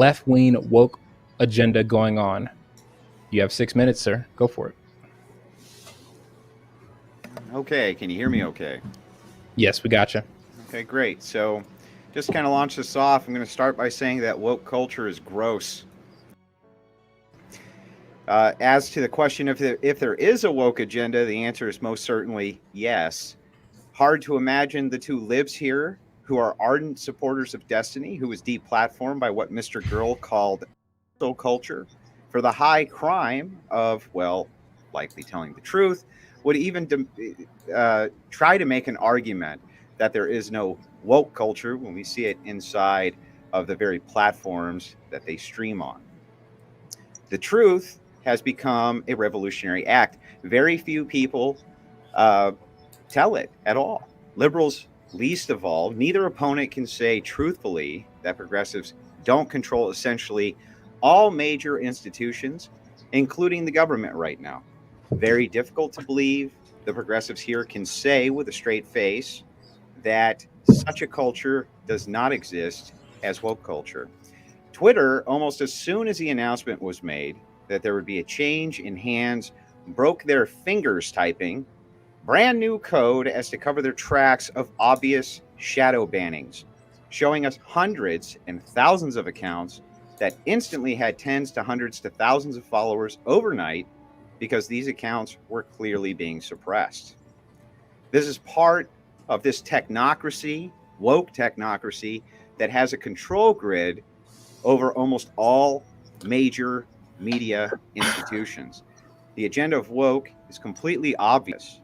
left-wing woke agenda going on? You have 6 minutes, sir. Go for it. Okay, can you hear me okay? Yes, we got you. Okay, great. So just kind of launch this off, I'm going to start by saying that woke culture is gross. As to the question if there is a woke agenda, the answer is most certainly yes. Hard to imagine the two libs here who are ardent supporters of Destiny, who was deplatformed by what Mr. Girl called cancel culture for the high crime of, well, likely telling the truth, would even try to make an argument that there is no woke culture when we see it inside of the very platforms that they stream on. The truth has become a revolutionary act. Very few people tell it at all. Liberals, least of all. Neither opponent can say truthfully that progressives don't control essentially all major institutions, including the government right now. Very difficult to believe the progressives here can say with a straight face that such a culture does not exist as woke culture. Twitter, almost as soon as the announcement was made that there would be a change in hands, broke their fingers typing brand new code as to cover their tracks of obvious shadow bannings, showing us hundreds and thousands of accounts that instantly had tens to hundreds to thousands of followers overnight because these accounts were clearly being suppressed. This is part of this technocracy, woke technocracy, that has a control grid over almost all major media institutions. The agenda of woke is completely obvious.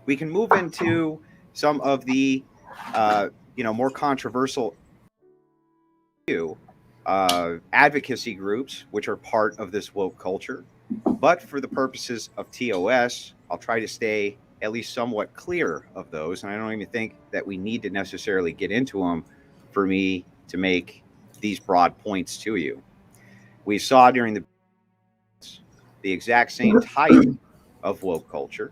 We can move into some of the, more controversial advocacy groups, which are part of this woke culture. But for the purposes of TOS, I'll try to stay at least somewhat clear of those. And I don't even think that we need to necessarily get into them for me to make these broad points to you. We saw during the exact same type of woke culture.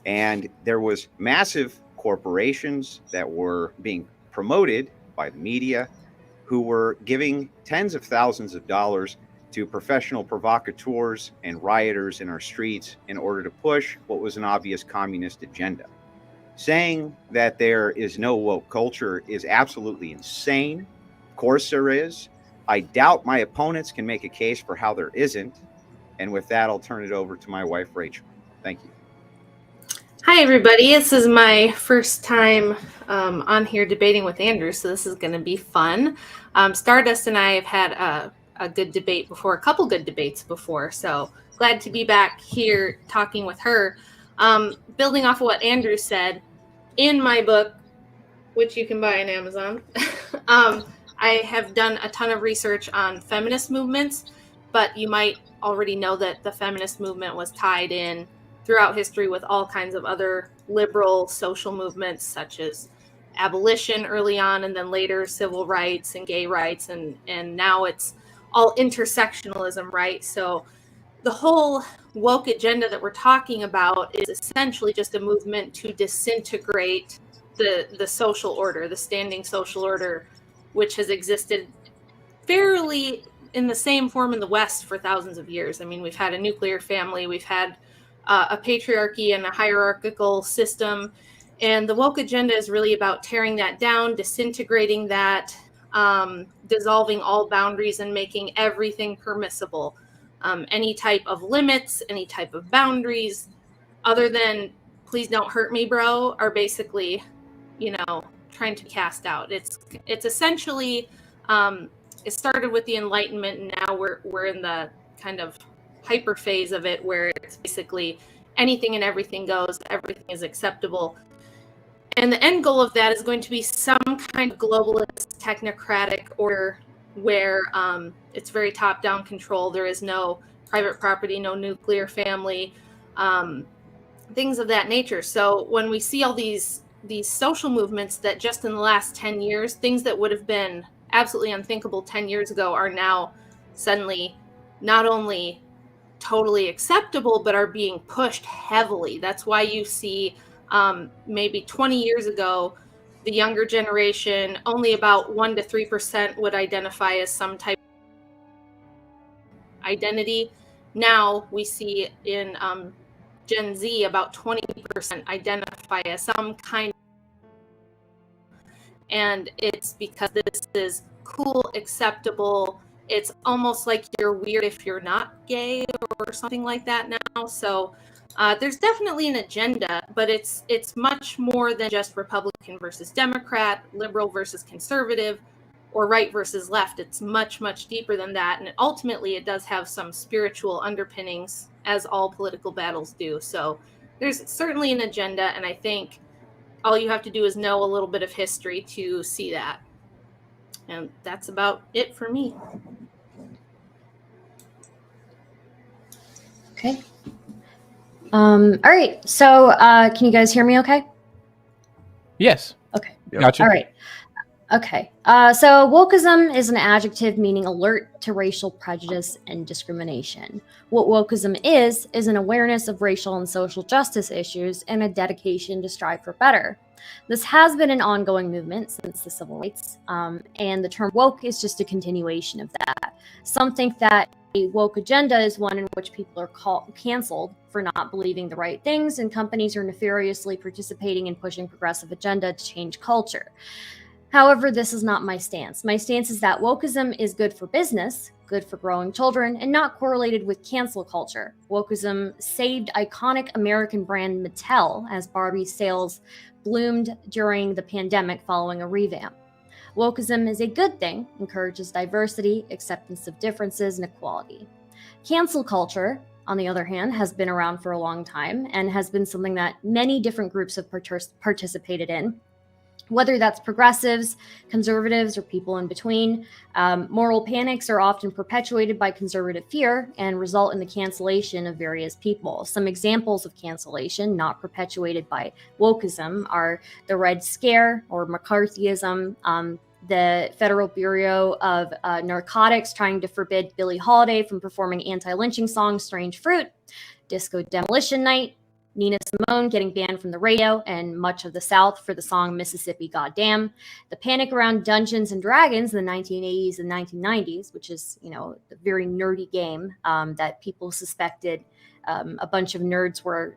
And there was massive corporations that were being promoted by the media who were giving tens of thousands of dollars to professional provocateurs and rioters in our streets in order to push what was an obvious communist agenda. Saying that there is no woke culture is absolutely insane. Of course there is. I doubt my opponents can make a case for how there isn't. And with that, I'll turn it over to my wife, Rachel. Thank you. Hi, everybody. This is my first time on here debating with Andrew, so this is going to be fun. Stardust and I have had a good debate before, a couple good debates before, so glad to be back here talking with her. Building off of what Andrew said, in my book, which you can buy on Amazon, I have done a ton of research on feminist movements, but you might already know that the feminist movement was tied in throughout history with all kinds of other liberal social movements, such as abolition early on, and then later civil rights and gay rights, and now it's all intersectionalism, right? So the whole woke agenda that we're talking about is essentially just a movement to disintegrate the social order, the standing social order, which has existed fairly in the same form in the West for thousands of years. I mean, we've had a nuclear family, we've had a patriarchy and a hierarchical system. And the woke agenda is really about tearing that down, disintegrating that, dissolving all boundaries and making everything permissible. Any type of limits, any type of boundaries, other than please don't hurt me, bro, are basically, trying to be cast out. It's essentially, it started with the Enlightenment, and now we're in the kind of hyper phase of it, where it's basically anything and everything goes, everything is acceptable. And the end goal of that is going to be some kind of globalist technocratic order where it's very top-down control. There is no private property, no nuclear family, things of that nature. So when we see all these social movements that just in the last 10 years, things that would have been absolutely unthinkable 10 years ago are now suddenly not only totally acceptable, but are being pushed heavily. That's why you see maybe 20 years ago, the younger generation, only about 1 to 3% would identify as some type of identity. Now we see in Gen Z, about 20% identify as some kind. And it's because this is cool, acceptable. It's almost like you're weird if you're not gay or something like that now. So there's definitely an agenda, but it's much more than just Republican versus Democrat, liberal versus conservative, or right versus left. It's much, much deeper than that. And ultimately, it does have some spiritual underpinnings, as all political battles do. So there's certainly an agenda, and I think all you have to do is know a little bit of history to see that. And that's about it for me. Okay. All right. So can you guys hear me okay? Yes. Okay. Yep. Gotcha. All right. Okay. So wokeism is an adjective meaning alert to racial prejudice and discrimination. What wokeism is an awareness of racial and social justice issues and a dedication to strive for better. This has been an ongoing movement since the civil rights, and the term woke is just a continuation of that. Some think that a woke agenda is one in which people are canceled for not believing the right things, and companies are nefariously participating in pushing progressive agenda to change culture. However, this is not my stance. My stance is that wokeism is good for business, good for growing children, and not correlated with cancel culture. Wokeism saved iconic American brand Mattel as Barbie sales bloomed during the pandemic following a revamp. Wokeism is a good thing, encourages diversity, acceptance of differences, and equality. Cancel culture, on the other hand, has been around for a long time and has been something that many different groups have participated in. Whether that's progressives, conservatives, or people in between, moral panics are often perpetuated by conservative fear and result in the cancellation of various people. Some examples of cancellation not perpetuated by wokeism are the Red Scare or McCarthyism, the Federal Bureau of Narcotics trying to forbid Billie Holiday from performing anti-lynching song Strange Fruit, Disco Demolition Night, Nina Simone getting banned from the radio and much of the South for the song Mississippi Goddamn, the panic around Dungeons and Dragons in the 1980s and 1990s, which is, a very nerdy game that people suspected a bunch of nerds were,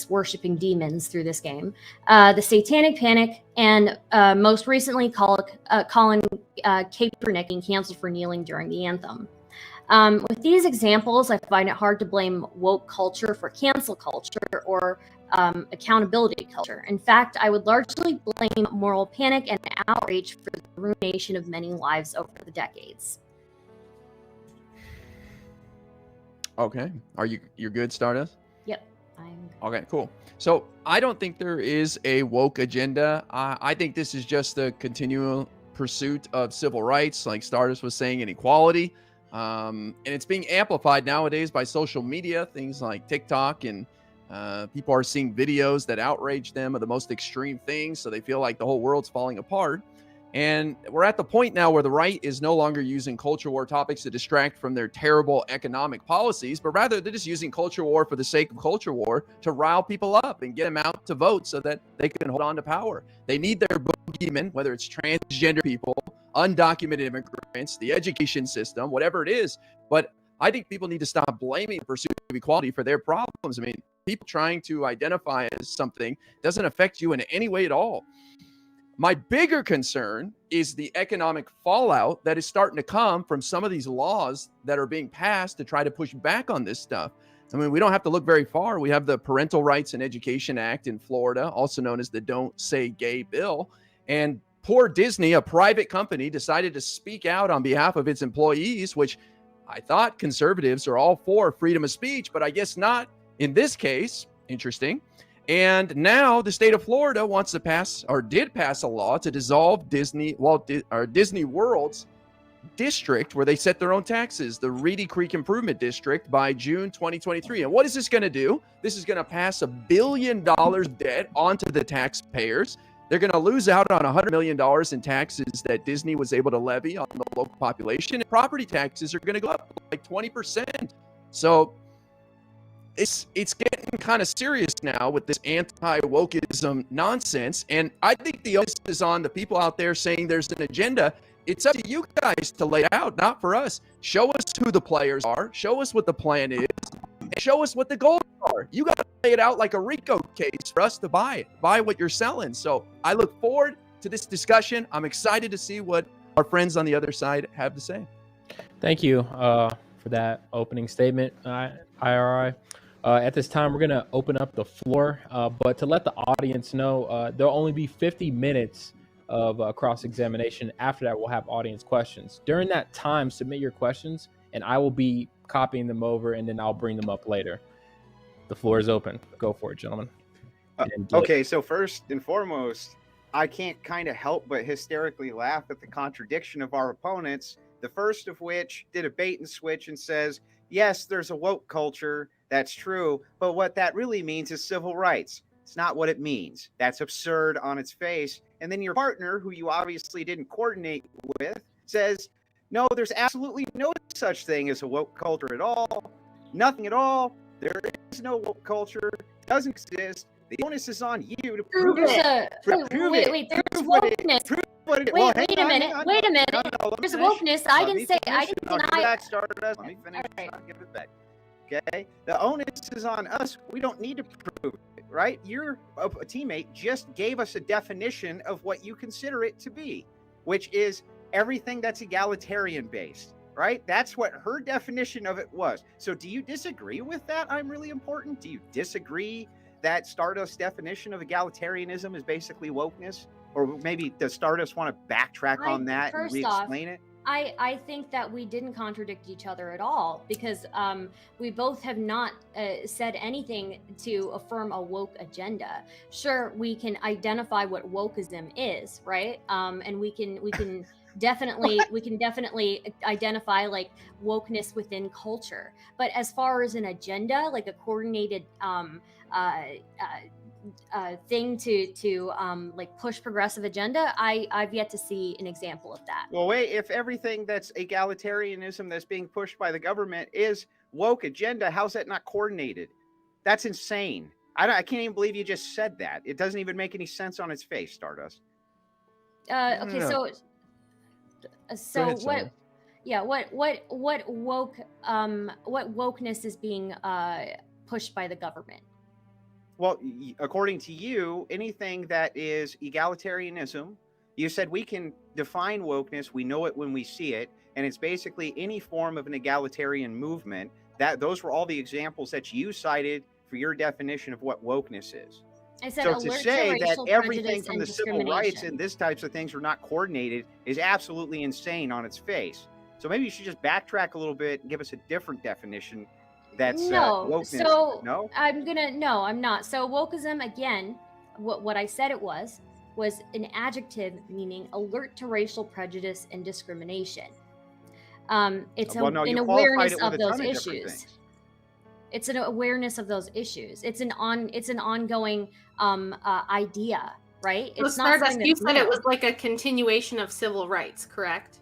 worshiping demons through this game, the Satanic Panic, and most recently Colin Kaepernick being canceled for kneeling during the anthem. With these examples, I find it hard to blame woke culture for cancel culture or accountability culture. In fact, I would largely blame moral panic and outrage for the ruination of many lives over the decades. Okay. You're good, Stardust? Yep. Okay, cool. So I don't think there is a woke agenda. I think this is just the continual pursuit of civil rights, like Stardust was saying, inequality. And it's being amplified nowadays by social media, things like TikTok, and people are seeing videos that outrage them of the most extreme things. So they feel like the whole world's falling apart. And we're at the point now where the right is no longer using culture war topics to distract from their terrible economic policies, but rather they're just using culture war for the sake of culture war to rile people up and get them out to vote so that they can hold on to power. They need their boogeymen, whether it's transgender people, undocumented immigrants, the education system, whatever it is. But I think people need to stop blaming the pursuit of equality for their problems. I mean, people trying to identify as something doesn't affect you in any way at all. My bigger concern is the economic fallout that is starting to come from some of these laws that are being passed to try to push back on this stuff. I mean, we don't have to look very far. We have the Parental Rights and Education Act in Florida, also known as the Don't Say Gay bill. And poor Disney, a private company, decided to speak out on behalf of its employees, which I thought conservatives are all for freedom of speech, but I guess not in this case. Interesting. And now the state of Florida wants to pass, or did pass, a law to dissolve Disney World's district where they set their own taxes, the Reedy Creek Improvement District, by June 2023. And what is this going to do? This is going to pass $1 billion debt onto the taxpayers. They're going to lose out on $100 million in taxes that Disney was able to levy on the local population. And property taxes are going to go up like 20%. So it's getting kind of serious now with this anti-wokeism nonsense. And I think the onus is on the people out there saying there's an agenda. It's up to you guys to lay it out, not for us. Show us who the players are. Show us what the plan is. And show us what the goals are. You got to lay it out like a RICO case for us to buy it. Buy what you're selling. So I look forward to this discussion. I'm excited to see what our friends on the other side have to say. Thank you for that opening statement, IRI. At this time, we're going to open up the floor, but to let the audience know, there'll only be 50 minutes of cross-examination. After that, we'll have audience questions. During that time, submit your questions, and I will be copying them over, and then I'll bring them up later. The floor is open. Go for it, gentlemen. Okay, so first and foremost, I can't kind of help but hysterically laugh at the contradiction of our opponents, the first of which did a bait and switch and says, yes, there's a woke culture. That's true. But what that really means is civil rights. It's not what it means. That's absurd on its face. And then your partner, who you obviously didn't coordinate with, says, no, there's absolutely no such thing as a woke culture at all. Nothing at all. There is no woke culture. It doesn't exist. The onus is on you to prove it. Wait, there's wokeness. Wait a minute. There's wokeness. I didn't deny. Let me finish. I'll give it back. Okay? The onus is on us. We don't need to prove it, right? Your teammate just gave us a definition of what you consider it to be, which is everything that's egalitarian based, right? That's what her definition of it was. So do you disagree with that? I'm really important. Do you disagree that Stardust's definition of egalitarianism is basically wokeness? Or maybe does Stardust want to backtrack on that and re-explain it? I think that we didn't contradict each other at all, because we both have not said anything to affirm a woke agenda. Sure, we can identify what wokeism is, right? And we can definitely identify like wokeness within culture. But as far as an agenda, like a coordinated thing to like push progressive agenda, I've yet to see an example of that. Well, wait, if everything that's egalitarianism that's being pushed by the government is woke agenda, how's that not coordinated? That's insane. I can't even believe you just said that. It doesn't even make any sense on its face, Stardust. Okay, so ahead, what? Yeah, what wokeness is being pushed by the government? Well, according to you, anything that is egalitarianism, you said we can define wokeness. We know it when we see it. And it's basically any form of an egalitarian movement. Those were all the examples that you cited for your definition of what wokeness is. I said so to say that everything from the civil rights and this types of things are not coordinated is absolutely insane on its face. So maybe you should just backtrack a little bit and give us a different definition. That's wokeness. So no, I'm not. So wokeism, again, what I said it was an adjective meaning alert to racial prejudice and discrimination. It's an awareness of those issues. It's an awareness of those issues. It's an ongoing idea, right? So it's not Stardust, you said it was like a continuation of civil rights, correct?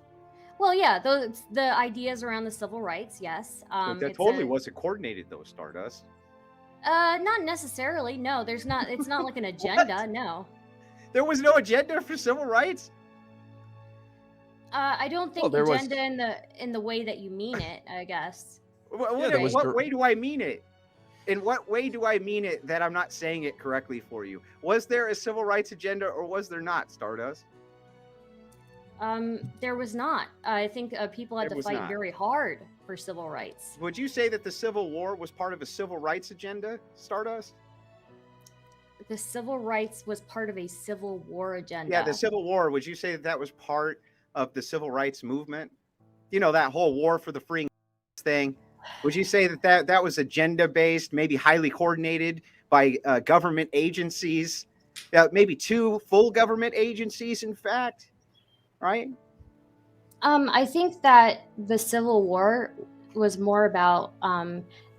Well, yeah, the ideas around the civil rights, yes. That totally wasn't coordinated, though, Stardust. Not necessarily. No, there's not. It's not like an agenda. No. There was no agenda for civil rights. I don't think agenda in the way that you mean it. I guess. What way do I mean it? In what way do I mean it that I'm not saying it correctly for you? Was there a civil rights agenda or was there not, Stardust? There was not. I think people had to fight very hard for civil rights. Would you say that the Civil War was part of a civil rights agenda, Stardust? The civil rights was part of a civil war agenda. Yeah, the Civil War. Would you say that was part of the civil rights movement? You know, that whole war for the freeing thing. Would you say that was agenda-based, maybe highly coordinated by government agencies? Maybe 2 full government agencies, in fact? Right? I think that the Civil War was more about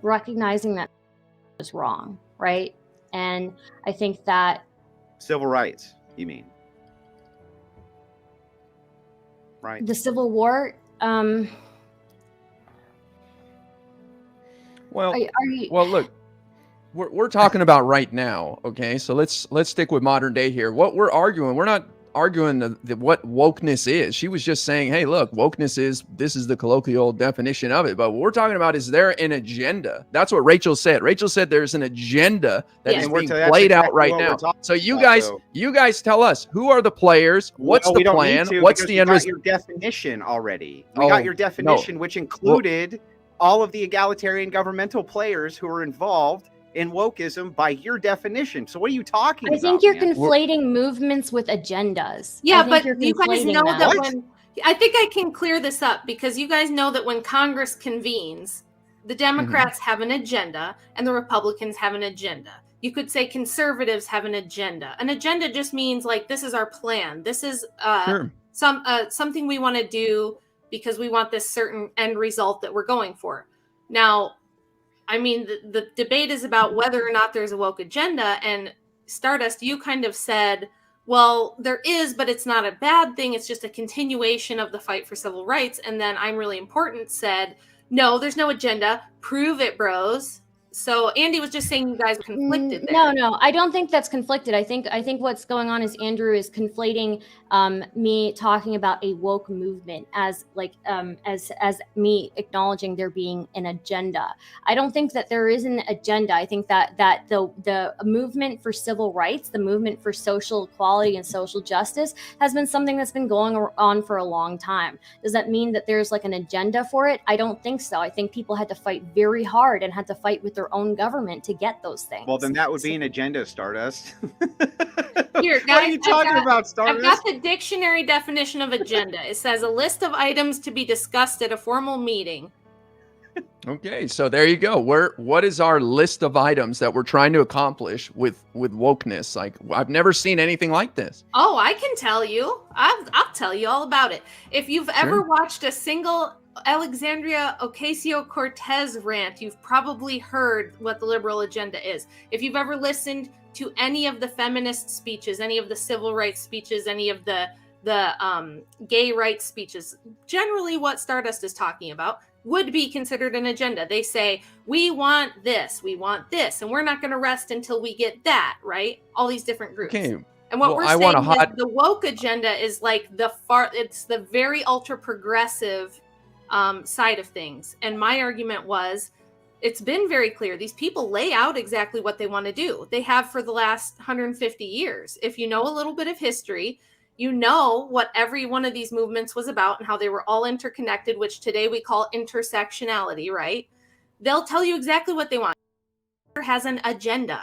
recognizing that it was wrong, right? And I think that civil rights, you mean? Right. The Civil War. Well, look. we're talking about right now. Okay, so let's stick with modern day here. What we're arguing, we're not arguing what wokeness is. She was just saying, hey, look, wokeness this is the colloquial definition of it. But what we're talking about is there an agenda? That's what Rachel said. Rachel said there's an agenda that is being played out right now. So you guys tell us, who are the players? What's the plan? What's the end result? We got your definition already. We got your definition, which included all of the egalitarian governmental players who are involved in wokeism by your definition. So what are you talking about? I think you're conflating movements with agendas. Yeah, but you guys know that when I think I can clear this up, because you guys know that when Congress convenes, the Democrats have an agenda and the Republicans have an agenda. You could say conservatives have an agenda. An agenda just means like, this is our plan. This is something we want to do because we want this certain end result that we're going for. Now, I mean, the debate is about whether or not there's a woke agenda. And Stardust, you kind of said, well, there is, but it's not a bad thing. It's just a continuation of the fight for civil rights. And then ImReallyImportant said, no, there's no agenda. Prove it, bros. So Andy was just saying you guys were conflicted there. No, I don't think that's conflicted. I think what's going on is Andrew is conflating me talking about a woke movement as like as me acknowledging there being an agenda. I don't think that there is an agenda. I think that the movement for civil rights, the movement for social equality and social justice has been something that's been going on for a long time. Does that mean that there's like an agenda for it? I don't think so. I think people had to fight very hard and had to fight with their own government to get those things. Well, then that would be an agenda, Stardust. Here, guys, what are you talking about, Stardust? I've got the dictionary definition of agenda. It says a list of items to be discussed at a formal meeting. Okay, so there you go. What is our list of items that we're trying to accomplish with wokeness? Like, I've never seen anything like this. Oh, I can tell you. I'll tell you all about it. If you've ever watched a single Alexandria Ocasio-Cortez rant, you've probably heard what the liberal agenda is. If you've ever listened to any of the feminist speeches, any of the civil rights speeches, any of the gay rights speeches, generally what Stardust is talking about would be considered an agenda. They say, we want this, and we're not going to rest until we get that, right? All these different groups. Okay. And what we're saying is the woke agenda is like it's the very ultra progressive side of things. And my argument was, it's been very clear. These people lay out exactly what they want to do. They have for the last 150 years. If you know a little bit of history, you know what every one of these movements was about and how they were all interconnected, which today we call intersectionality, right? They'll tell you exactly what they want. Has an agenda.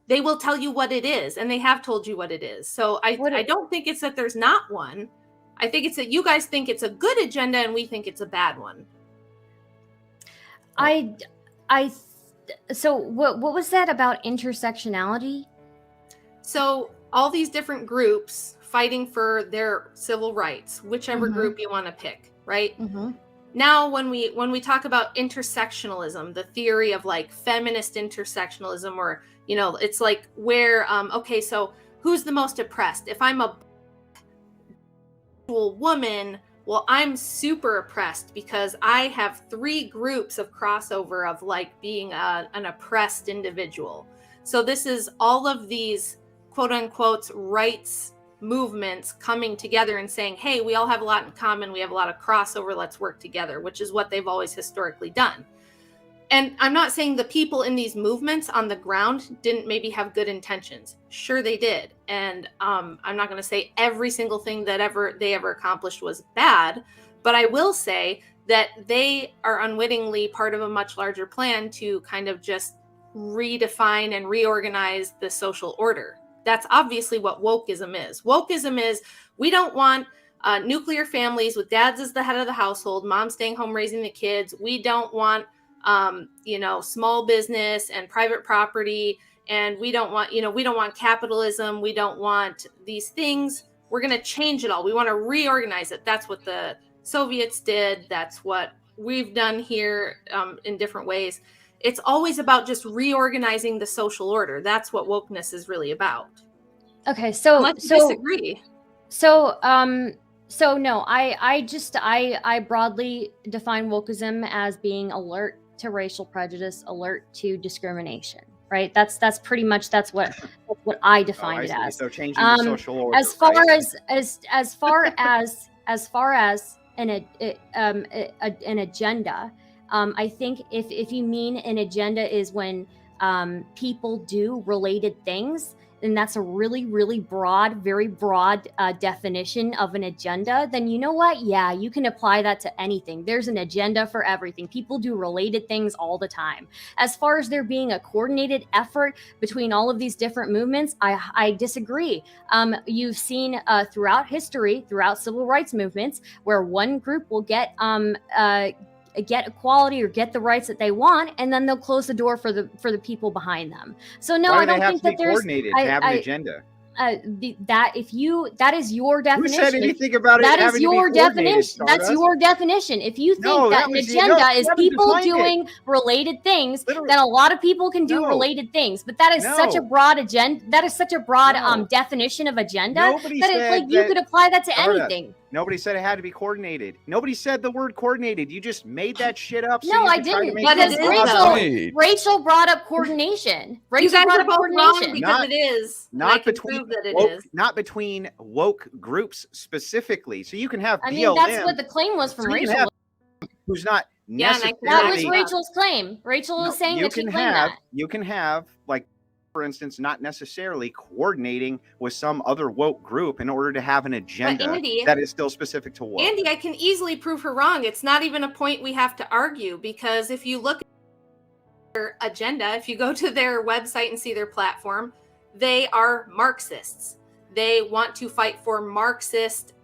They will tell you what it is, and they have told you what it is. So I don't think it's that there's not one. I think it's that you guys think it's a good agenda and we think it's a bad one. So what was that about intersectionality? So all these different groups fighting for their civil rights, whichever group you want to pick, right? Now, when we talk about intersectionalism, the theory of like feminist intersectionalism, or, you know, it's like where, okay, so who's the most oppressed? If I'm a woman, well, I'm super oppressed because I have 3 groups of crossover of like being an oppressed individual. So this is all of these quote unquote rights movements coming together and saying, hey, we all have a lot in common. We have a lot of crossover. Let's work together, which is what they've always historically done. And I'm not saying the people in these movements on the ground didn't maybe have good intentions. Sure, they did. And I'm not going to say every single thing that they ever accomplished was bad, but I will say that they are unwittingly part of a much larger plan to kind of just redefine and reorganize the social order. That's obviously what wokeism is. Wokeism is, we don't want nuclear families with dads as the head of the household, mom staying home raising the kids. We don't want small business and private property. And we don't want capitalism. We don't want these things. We're going to change it all. We want to reorganize it. That's what the Soviets did. That's what we've done here in different ways. It's always about just reorganizing the social order. That's what wokeness is really about. Okay, so let's disagree. So no, I broadly define wokeism as being alert to racial prejudice, alert to discrimination, right? That's pretty much that's what I define it as. So changing the social order. As far right? as far as an agenda, I think if you mean an agenda is when people do related things, then that's a really, really broad, very broad definition of an agenda, then you know what? Yeah, you can apply that to anything. There's an agenda for everything. People do related things all the time. As far as there being a coordinated effort between all of these different movements, I disagree. You've seen throughout history, throughout civil rights movements, where one group will get equality or get the rights that they want, and then they'll close the door for the people behind them. So no, I don't think that there's coordinated to have an agenda. That is your definition. Who said anything about it? That is your definition. That's your definition. If you think that an agenda is people doing related things, then a lot of people can do related things. But that is such a broad agenda. That is such a broad definition of agenda that it's like you could apply that to anything. Nobody said it had to be coordinated. Nobody said the word coordinated. You just made that shit up. No, I didn't. Because Rachel brought up coordination. Rachel brought up coordination because it is not between woke groups specifically. So you can have BLM. I mean, that's what the claim was from Rachel. Who's not necessarily. That was Rachel's claim. Rachel was saying that she claimed that. You can have, like, for instance, not necessarily coordinating with some other woke group in order to have an agenda that is still specific to woke. Andy, I can easily prove her wrong. It's not even a point we have to argue, because if you look at their agenda, if you go to their website and see their platform, they are Marxists. They want to fight for Marxist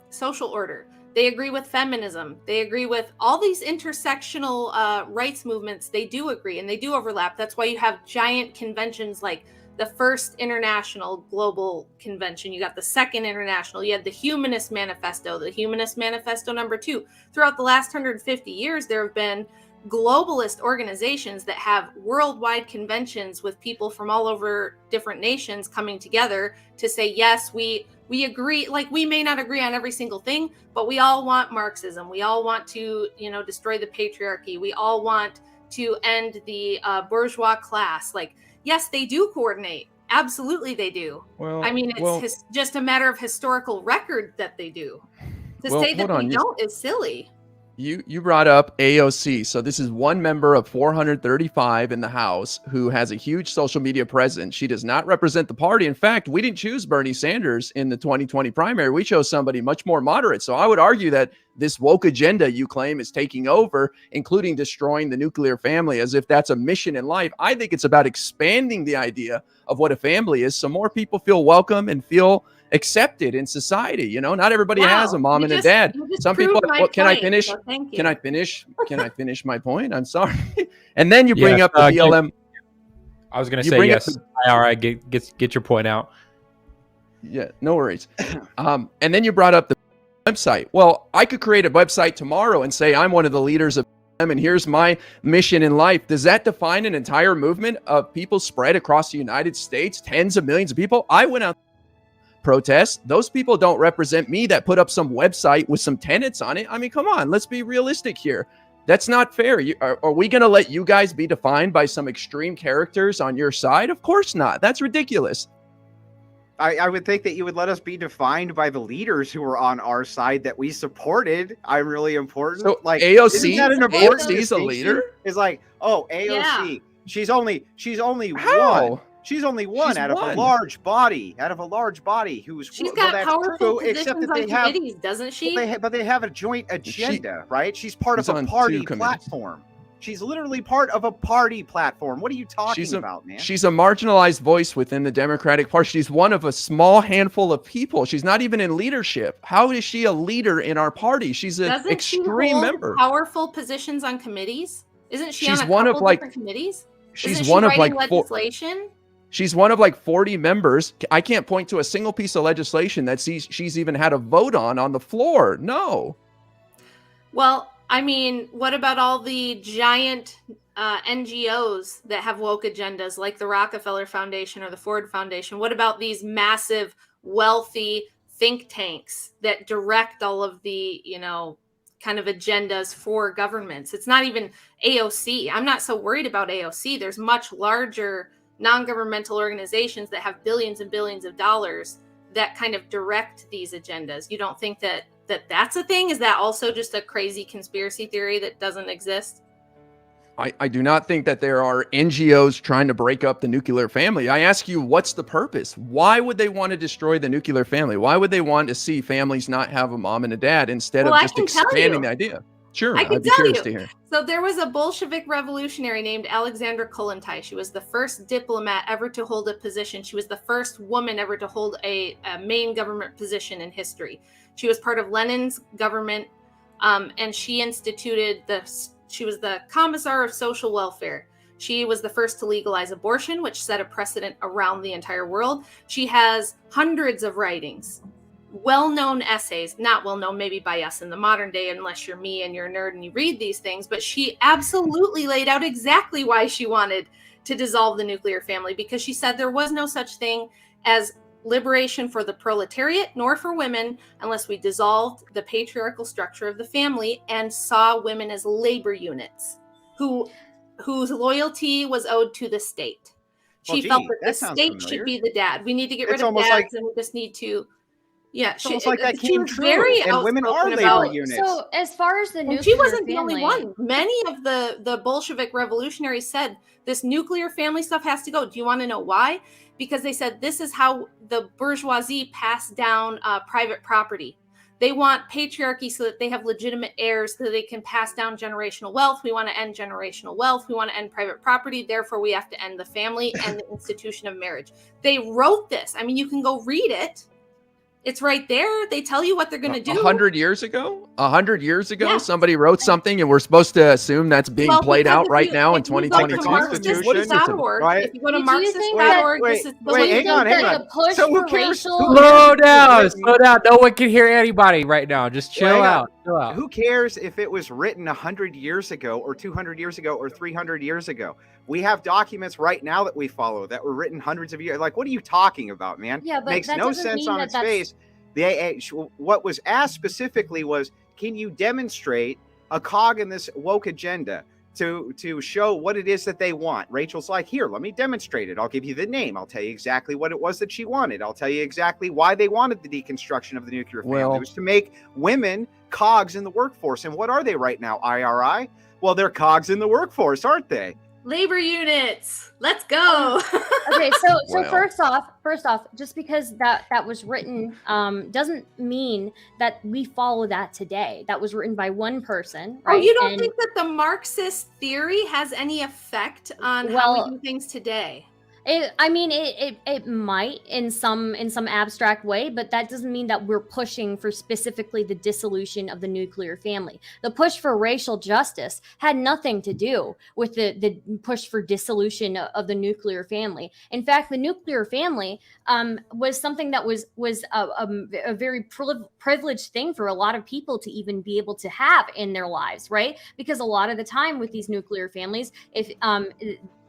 social order. They agree with feminism. They agree with all these intersectional rights movements. They do agree, and they do overlap. That's why you have giant conventions like the first International Global Convention. You got the second International. You had the Humanist Manifesto, the Humanist Manifesto #2. Throughout the last 150 years, there have been globalist organizations that have worldwide conventions with people from all over different nations coming together to say, yes, we agree. Like, we may not agree on every single thing, but we all want Marxism. We all want to, destroy the patriarchy. We all want to end the bourgeois class. Like, yes, they do coordinate. Absolutely, they do. Well, I mean, it's just a matter of historical record that they do. To say that they don't is silly. You brought up AOC. So this is one member of 435 in the House who has a huge social media presence. She does not represent the party. In fact, we didn't choose Bernie Sanders in the 2020 primary. We chose somebody much more moderate. So I would argue that this woke agenda you claim is taking over, including destroying the nuclear family, as if that's a mission in life. I think it's about expanding the idea of what a family is so more people feel welcome and feel accepted in society. Not everybody has a mom and a dad. Some people, can I finish? So can I finish my point? I'm sorry. And then you bring up the BLM. I was going to say, yes. All right. Get your point out. Yeah, no worries. And then you brought up the website. Well, I could create a website tomorrow and say, I'm one of the leaders of BLM and here's my mission in life. Does that define an entire movement of people spread across the United States? Tens of millions of people? I went out protest. Those people don't represent me that put up some website with some tenets on it. I mean, come on, let's be realistic here. That's not fair. Are we going to let you guys be defined by some extreme characters on your side? Of course not. That's ridiculous. I would think that you would let us be defined by the leaders who were on our side that we supported. I'm really important. So like AOC's a leader? It's like, oh, AOC. Yeah. She's only one. She's only one out of a large body. She's got powerful positions on committees, doesn't she? But they have a joint agenda, right? She's part of a party platform. She's literally part of a party platform. What are you talking about, man? She's a marginalized voice within the Democratic Party. She's one of a small handful of people. She's not even in leadership. How is she a leader in our party? She's an extreme member. Powerful positions on committees? Isn't she on a couple different committees? She's one of like legislation? She's one of like 40 members. I can't point to a single piece of legislation that she's even had a vote on the floor. No. Well, I mean, what about all the giant NGOs that have woke agendas like the Rockefeller Foundation or the Ford Foundation? What about these massive, wealthy think tanks that direct all of the, kind of agendas for governments. It's not even AOC. I'm not so worried about AOC. There's much larger non-governmental organizations that have billions and billions of dollars that kind of direct these agendas. You don't think that that's a thing? Is that also just a crazy conspiracy theory that doesn't exist? I do not think that there are NGOs trying to break up the nuclear family. I ask you, what's the purpose? Why would they want to destroy the nuclear family? Why would they want to see families not have a mom and a dad instead of just expanding the idea? Sure, I'd be curious to hear. So there was a Bolshevik revolutionary named Alexandra Kollontai. She was the first diplomat ever to hold a position. She was the first woman ever to hold a main government position in history. She was part of Lenin's government, and she instituted she was the commissar of social welfare. She was the first to legalize abortion, which set a precedent around the entire world. She has hundreds of writings, well-known essays, not well-known maybe by us in the modern day, unless you're me and you're a nerd and you read these things, but she absolutely laid out exactly why she wanted to dissolve the nuclear family, because she said there was no such thing as liberation for the proletariat nor for women unless we dissolved the patriarchal structure of the family and saw women as labor units whose loyalty was owed to the state. She felt that the state should be the dad. We need to get rid of dads, and we just need to it's almost like that came true, and women are labor units. So as far as the nuclear she wasn't the family, only one. Many of the Bolshevik revolutionaries said this nuclear family stuff has to go. Do you want to know why? Because they said this is how the bourgeoisie passed down private property. They want patriarchy so that they have legitimate heirs, so that they can pass down generational wealth. We want to end generational wealth. We want to end private property. Therefore, we have to end the family and the institution of marriage. They wrote this. I mean, you can go read it. It's right there. They tell you what they're going to do. 100 years ago? 100 years ago, somebody wrote something, and we're supposed to assume that's being played out right now in 2022. If you go to Marxist.org, hang on. So who cares? Slow down. No one can hear anybody right now. Just chill out. Who cares if it was written 100 years ago or 200 years ago or 300 years ago? We have documents right now that we follow that were written hundreds of years. Like, what are you talking about, man? Yeah, but makes no sense on its face. What was asked specifically was, can you demonstrate a cog in this woke agenda to show what it is that they want? Rachel's like, here, let me demonstrate it. I'll give you the name. I'll tell you exactly what it was that she wanted. I'll tell you exactly why they wanted the deconstruction of the nuclear family. It was to make women cogs in the workforce. And what are they right now, IRI? Well, they're cogs in the workforce, aren't they? Labor units. Let's go. Okay, so first off, just because that was written doesn't mean that we follow that today. That was written by one person, right? Oh, you don't think that the Marxist theory has any effect on how we do things today? It might in some abstract way, but that doesn't mean that we're pushing for specifically the dissolution of the nuclear family. The push for racial justice had nothing to do with the push for dissolution of the nuclear family. In fact, the nuclear family was something that was a very privileged thing for a lot of people to even be able to have in their lives, right? Because a lot of the time with these nuclear families, if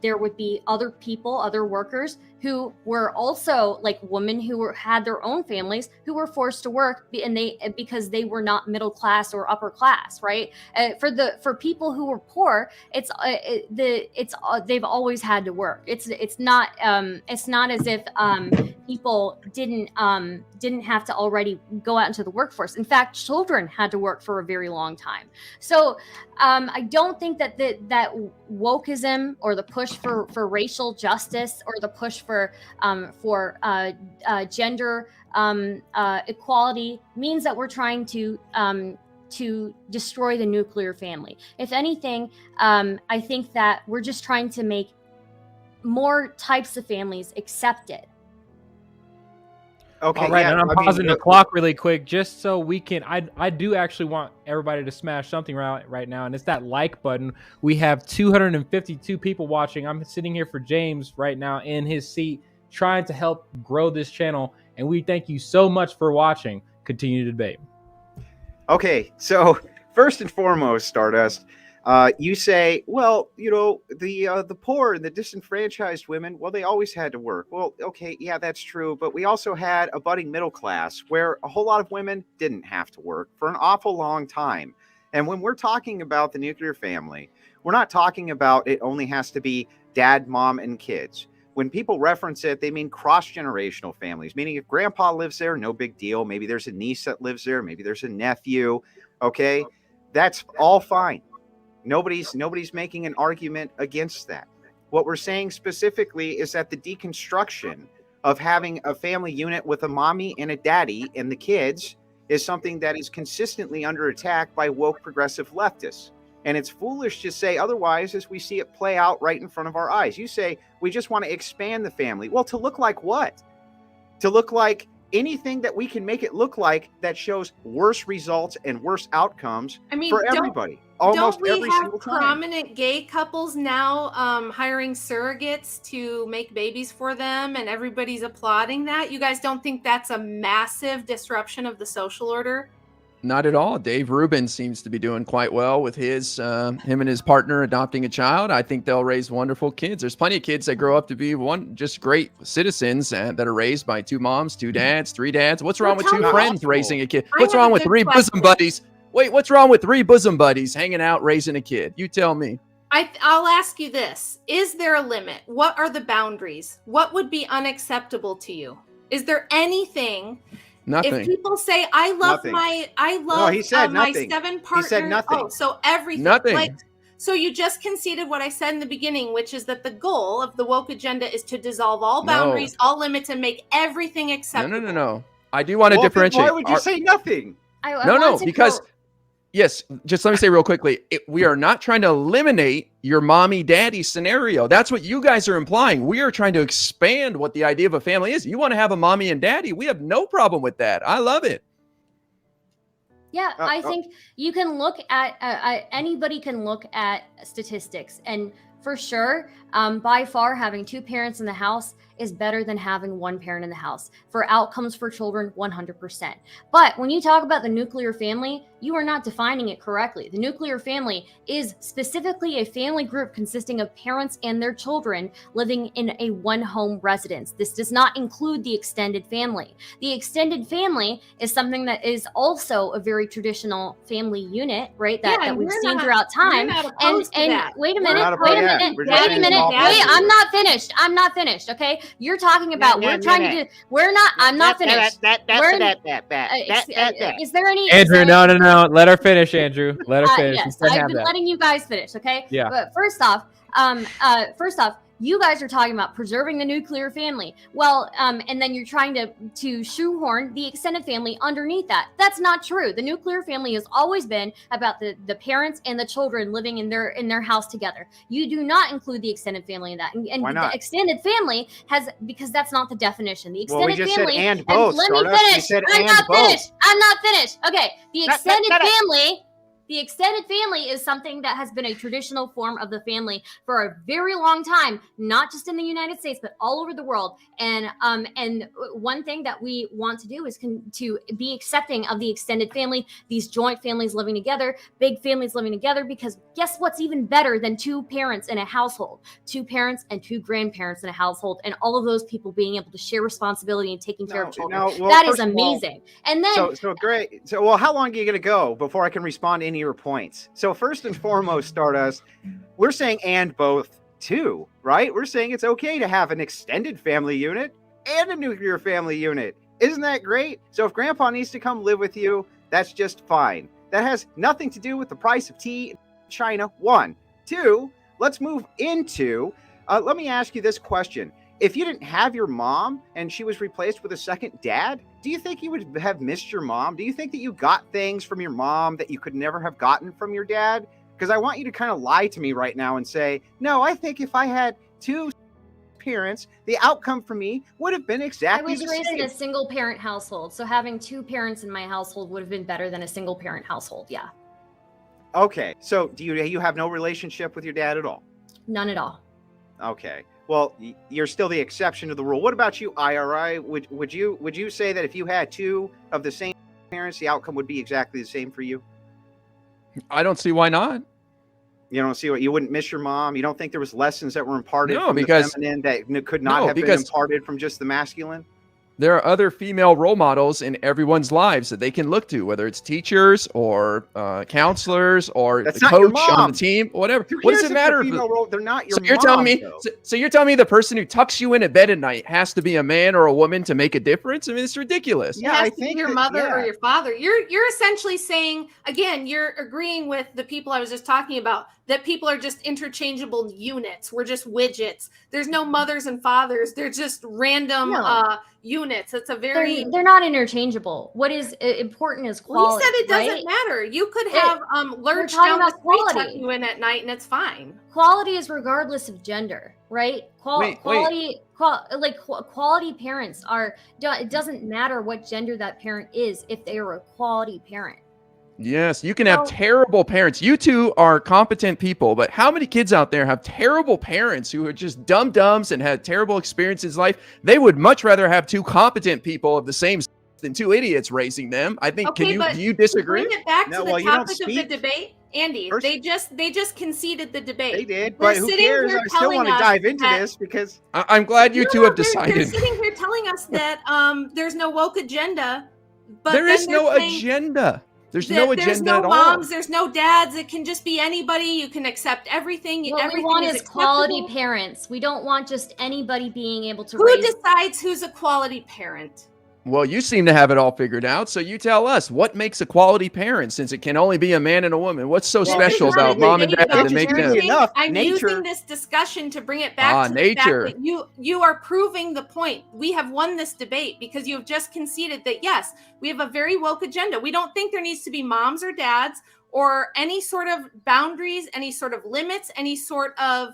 there would be other people, other workers who were also like women who had their own families who were forced to work because they were not middle class or upper class, right? For people who were poor, they've always had to work. It's not as if people didn't have to already go out into the workforce. In fact, children had to work for a very long time. So I don't think that wokeism or the push for racial justice or the push for gender equality means that we're trying to destroy the nuclear family. If anything, I think that we're just trying to make more types of families accepted. Okay, all right, and I'm pausing the clock really quick just so we can. I do actually want everybody to smash something right now, and it's that like button. We have 252 people watching. I'm sitting here for James right now in his seat, trying to help grow this channel, and we thank you so much for watching. Continue to debate. Okay, so first and foremost, Stardust, you say, well, the poor and the disenfranchised women, well, they always had to work. Well, okay, yeah, that's true. But we also had a budding middle class where a whole lot of women didn't have to work for an awful long time. And when we're talking about the nuclear family, we're not talking about it only has to be dad, mom, and kids. When people reference it, they mean cross-generational families, meaning if grandpa lives there, no big deal. Maybe there's a niece that lives there. Maybe there's a nephew. Okay, that's all fine. Nobody's making an argument against that. What we're saying specifically is that the deconstruction of having a family unit with a mommy and a daddy and the kids is something that is consistently under attack by woke progressive leftists. And it's foolish to say otherwise as we see it play out right in front of our eyes. You say, we just want to expand the family. Well, to look like what? To look like anything that we can make it look like that shows worse results and worse outcomes for everybody. Almost don't we every have single time. prominent gay couples now hiring surrogates to make babies for them, and everybody's applauding that? You guys don't think that's a massive disruption of the social order? Not at all. Dave Rubin seems to be doing quite well with his him and his partner adopting a child. I think they'll raise wonderful kids. There's plenty of kids that grow up to be just great citizens that are raised by two moms, two dads, three dads. What's wrong with two friends raising a kid? What's wrong with three bosom buddies? Wait, what's wrong with three bosom buddies hanging out raising a kid? You tell me. I'll ask you this. Is there a limit? What are the boundaries? What would be unacceptable to you? Is there anything? Nothing. If people say, I love Nothing. my he said my nothing. 7 partners. He said nothing. Oh, so everything. Nothing. Like, so you just conceded what I said in the beginning, which is that the goal of the woke agenda is to dissolve all boundaries, all limits, and make everything acceptable. No. I do want to differentiate. Why would you say nothing? Because yes, just let me say real quickly, we are not trying to eliminate your mommy daddy scenario. That's what you guys are implying. We are trying to expand what the idea of a family is. You want to have a mommy and daddy. We have no problem with that. I love it. Yeah, I think you can look at, anybody can look at statistics, and for sure, by far, having two parents in the house is better than having one parent in the house for outcomes for children, 100%. But when you talk about the nuclear family, you are not defining it correctly. The nuclear family is specifically a family group consisting of parents and their children living in a one-home residence. This does not include the extended family. The extended family is something that is also a very traditional family unit, right? That we've seen throughout time. And wait a minute, wait, I'm not finished, okay? You're talking about, I'm not finished. Is there any... Andrew, no. Let her finish, Andrew. Let her finish. Yes, I've been letting you guys finish, okay? Yeah. But first off, you guys are talking about preserving the nuclear family. Well, and then you're trying to shoehorn the extended family underneath that. That's not true. The nuclear family has always been about the parents and the children living in their house together. You do not include the extended family in that. And why not? The extended family because that's not the definition. The extended we just family. Said and both. Let me finish. I'm not finished. Okay. The extended family. The extended family is something that has been a traditional form of the family for a very long time, not just in the United States, but all over the world. And one thing that we want to do is to be accepting of the extended family, these joint families living together, big families living together, because guess what's even better than two parents in a household? Two parents and two grandparents in a household, and all of those people being able to share responsibility and taking care of children. That is amazing. And then so great. So how long are you going to go before I can respond to any of your points? So first and foremost, Stardust, we're saying and both too, right? We're saying it's okay to have an extended family unit and a nuclear family unit. Isn't that great? So if grandpa needs to come live with you, that's just fine. That has nothing to do with the price of tea in China. 1. 2, let's move into, let me ask you this question. If you didn't have your mom and she was replaced with a second dad, do you think you would have missed your mom? Do you think that you got things from your mom that you could never have gotten from your dad? Because I want you to kind of lie to me right now and say, no, I think if I had two parents, the outcome for me would have been exactly the same. I was raised in a single parent household, so having two parents in my household would have been better than a single parent household. Yeah. Okay. So do you have no relationship with your dad at all? None at all. Okay. Well, you're still the exception to the rule. What about you, IRI? Would you say that if you had two of the same parents, the outcome would be exactly the same for you? I don't see why not. You don't see what you wouldn't miss your mom. You don't think there was lessons that were imparted No, from because the feminine that could not have been imparted from just the masculine? there are other female role models in everyone's lives that they can look to, whether it's teachers or counselors or That's the not your coach on mom. the team, whatever. Who What does cares it if they're matter? female role? They're not your So you're mom, telling me, though. so you're telling me the person who tucks you in at bed at night has to be a man or a woman to make a difference? I mean, it's ridiculous. It Yeah, has I to be think your that- mother or yeah. your father. You're essentially saying, again, you're agreeing with the people I was just talking about, that people are just interchangeable units. We're just widgets. There's no mothers and fathers. They're just random No. units. It's a very They're not interchangeable. What is important is well, he quality. said it doesn't right? matter. You could have lurch talking down the about street, tuck quality. you in at night, and it's fine. Quality is regardless of gender, right? Wait. Quality parents are. It doesn't matter what gender that parent is if they are a quality parent. Yes, you can have Well- terrible parents. You two are competent people, but how many kids out there have terrible parents who are just dum-dums and had terrible experiences in life? They would much rather have two competent people of the same sex than two idiots raising them. I think, Okay, but do you disagree? Bring it back No, to the well, you don't topic of the speak. debate, Andy. First- They just conceded the debate. They did, They're but who sitting cares? here I still telling want to us dive into that- this because I'm glad you two have They're decided. sitting here telling us that there's no woke agenda, but There then is no they're saying agenda. There's that no agenda there's no at all. moms, there's no dads. It can just be anybody. You can accept everything. What we Everything want is quality acceptable. parents. We don't want just anybody being able to Who raise. decides who's a quality parent? Well, you seem to have it all figured out, so you tell us what makes a quality parent, since it can only be a man and a woman. What's so This is special not a about mom and debate dad about that make them? parenting. enough, I'm nature- using this discussion to bring it back to the nature. fact that you are proving the point. We have won this debate because you have just conceded that yes, we have a very woke agenda. We don't think there needs to be moms or dads or any sort of boundaries, any sort of limits, any sort of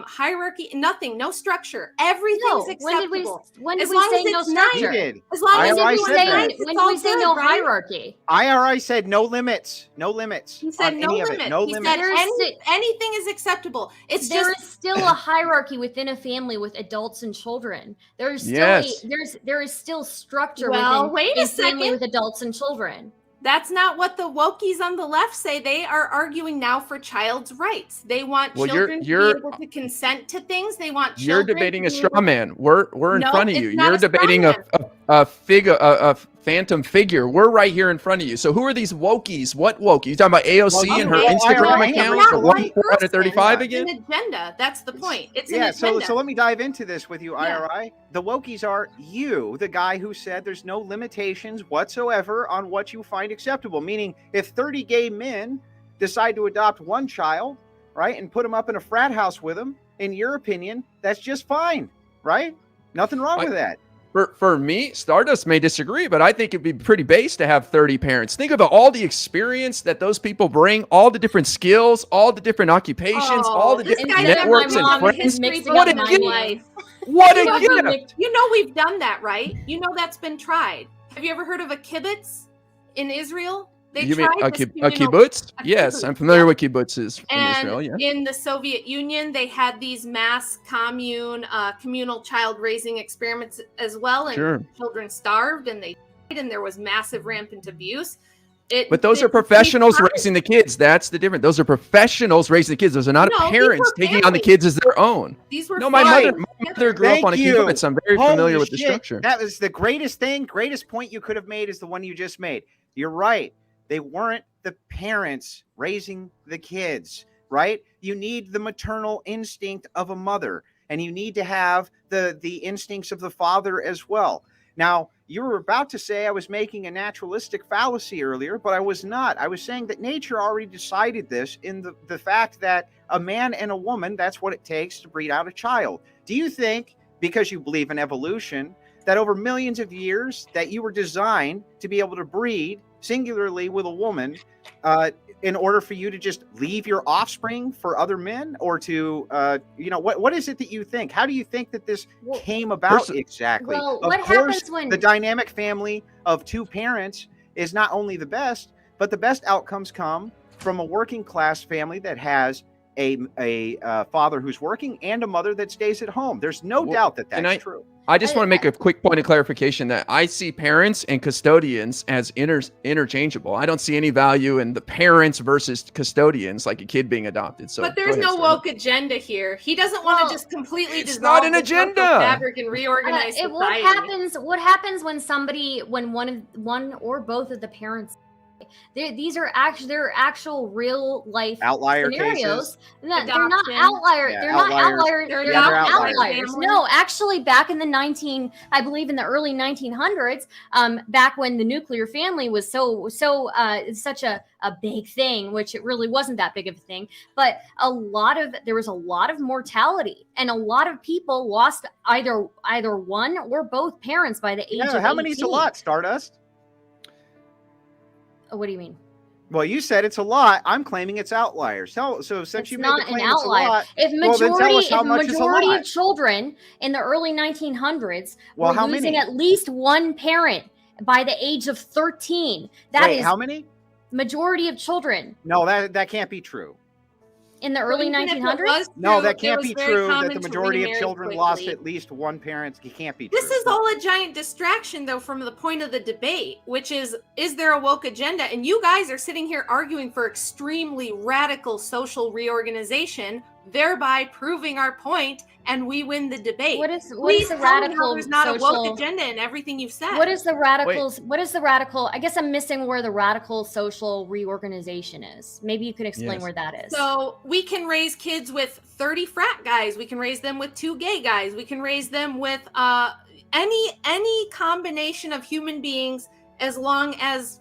hierarchy, nothing, no structure. Everything's acceptable. When did As we long say as no it's nice. you structure? did. As long as IRI everyone's said that. nice, it's When all did we say good, no right? hierarchy? IRI said no limits, no limits. He said on no any of limit. it. No He limits. said There's anything is acceptable. It's There just is still a hierarchy within a family with adults and children. There is still Yes. there is still structure Well, within wait a a family second. with adults and children. That's not what the wokies on the left say. They are arguing now for child's rights. They want Well, children to you're- be able to consent to things. They want You're children debating to a be straw able- man. We're in No, front of it's you. not You're a straw debating man. a phantom figure. We're right here in front of you. So who are these wokies? What woke? You talking about AOC Well, and her well, Instagram IRI account not for one 435 It's again? an agenda. That's the point. It's an Yeah, agenda. so let me dive into this with you, Yeah. IRI. The wokies are you, the guy who said there's no limitations whatsoever on what you find acceptable. Meaning, if 30 gay men decide to adopt one child, right, and put them up in a frat house with them, in your opinion, that's just fine, right? Nothing wrong with that. For me, Stardust may disagree, but I think it'd be pretty base to have 30 parents. Think about all the experience that those people bring, all the different skills, all the different occupations, all the this different guy said networks my and mom friends. history mixing What books a my gift! life. What a You know, gift! you know we've done that, right? You know that's been tried. Have you ever heard of a kibbutz in Israel? They You mean tried a this kibbutz? a Yes, kibbutz, I'm familiar yeah. with kibbutzes in And Israel. Yeah. in the Soviet Union, they had these mass communal child raising experiments as well, and Sure. children starved and they died, and there was massive rampant abuse. But those are professionals raising the kids. That's the difference. Those are professionals raising the kids. Those are not No, these parents were taking on the families. kids as their own. These were No, my families. mother grew up Thank on a you. kibbutz. I'm very Holy familiar with the shit. structure. That was the greatest point you could have made is the one you just made. You're right. They weren't the parents raising the kids, right? You need the maternal instinct of a mother, and you need to have the instincts of the father as well. Now, you were about to say I was making a naturalistic fallacy earlier, but I was not. I was saying that nature already decided this in the fact that a man and a woman, that's what it takes to breed out a child. Do you think, because you believe in evolution, that over millions of years that you were designed to be able to breed singularly with a woman in order for you to just leave your offspring for other men, or to what is it that you think? How do you think that this came about exactly? Well, Of what course, happens when the dynamic family of two parents is not only the best, but the best outcomes come from a working class family that has a father who's working and a mother that stays at home. There's no doubt that that's true. I just want to make a quick point of clarification that I see parents and custodians as interchangeable. I don't see any value in the parents versus custodians, like a kid being adopted. So, but there's no woke agenda here. He doesn't want to just completely it's dissolve not an the agenda. social fabric and reorganize society. What happens when one or both of the parents, these are actual real life outlier scenarios. cases. They're not outliers. Yeah, they're not outliers. They're They're not not outliers. outliers. No, actually, back in I believe in the early 1900s, back when the nuclear family was such a big thing, which it really wasn't that big of a thing, but there was a lot of mortality, and a lot of people lost either one or both parents by the age of 18. How many's a lot, Stardust? What do you mean? Well, you said it's a lot. I'm claiming it's outliers. So since It's you made not the claim an it's a outlier. lot, If majority of children in the early 1900s were losing at least one parent by the age of 13, how many? Majority of children. No, that can't be true. In the early 1900s? No, that can't be true that the majority of children lost at least one parent. It can't be true. This is all a giant distraction, though, from the point of the debate, which is there a woke agenda? And you guys are sitting here arguing for extremely radical social reorganization, thereby proving our point, and we win the debate. What is the radical? There's not a woke agenda in everything you've said. What is the radicals? What is the radical? I guess I'm missing where the radical social reorganization is. Maybe you could explain where that is. So we can raise kids with 30 frat guys. We can raise them with 2 gay guys. We can raise them with any combination of human beings, as long as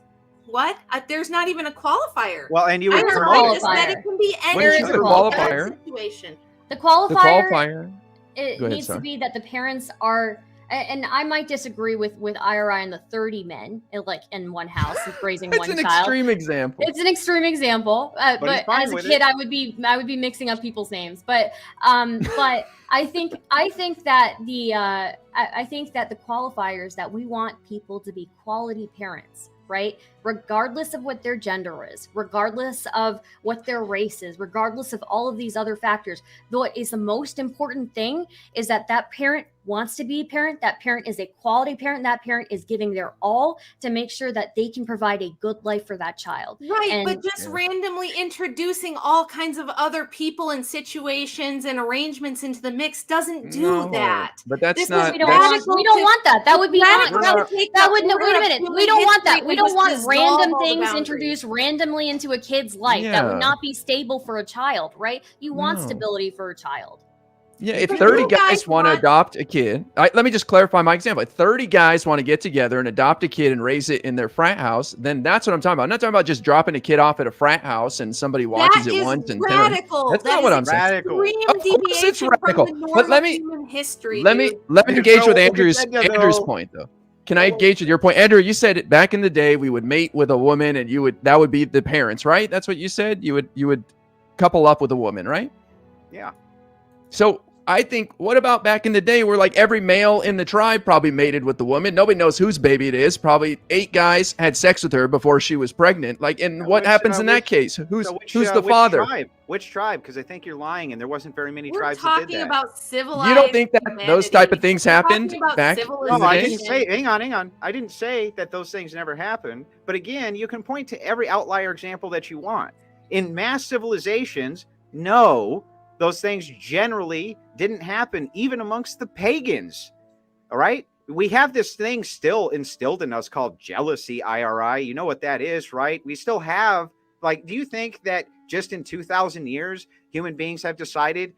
there's not even a qualifier. Well, and you would that it can be any situation. The qualifier it needs to be that the parents are, and I might disagree with IRI and the 30 men in one house raising one child. It's an extreme example. It's an extreme example, but as a kid, I would be mixing up people's names. But I think that the qualifiers that we want people to be quality parents, right? Regardless of what their gender is, regardless of what their race is, regardless of all of these other factors, what is the most important thing is that parent wants to be a parent, that parent is a quality parent, that parent is giving their all to make sure that they can provide a good life for that child. Right, but just randomly introducing all kinds of other people and situations and arrangements into the mix doesn't do that. But that's not. We don't want that. That would be wait a minute. We don't want that. We don't want random things introduced randomly into a kid's life. That would not be stable for a child, right? You want stability for a child. Yeah, if 30 guys want to adopt a kid, let me just clarify my example. If 30 guys want to get together and adopt a kid and raise it in their frat house, then that's what I'm talking about. I'm not talking about just dropping a kid off at a frat house and somebody watches it once and radical. That's not what I'm saying. Radical. Of course it's radical. But let me engage with Andrew's point though. Can I engage with your point? Andrew, you said back in the day we would mate with a woman and that would be the parents, right? That's what you said? You would couple up with a woman, right? Yeah. So I think, what about back in the day where every male in the tribe probably mated with the woman? Nobody knows whose baby it is. Probably 8 guys had sex with her before she was pregnant. What happens in that case? Who's the father? Which tribe? Because I think you're lying, and there wasn't very many tribes that did that. We're talking about civilized. You don't think that those type of things happened back? No, I didn't say. Hang on. I didn't say that those things never happened. But again, you can point to every outlier example that you want. In mass civilizations, no. Those things generally didn't happen even amongst the pagans. All right. We have this thing still instilled in us called jealousy, IRI. You know what that is, right? We still have, do you think that just in 2,000 years, human beings have decided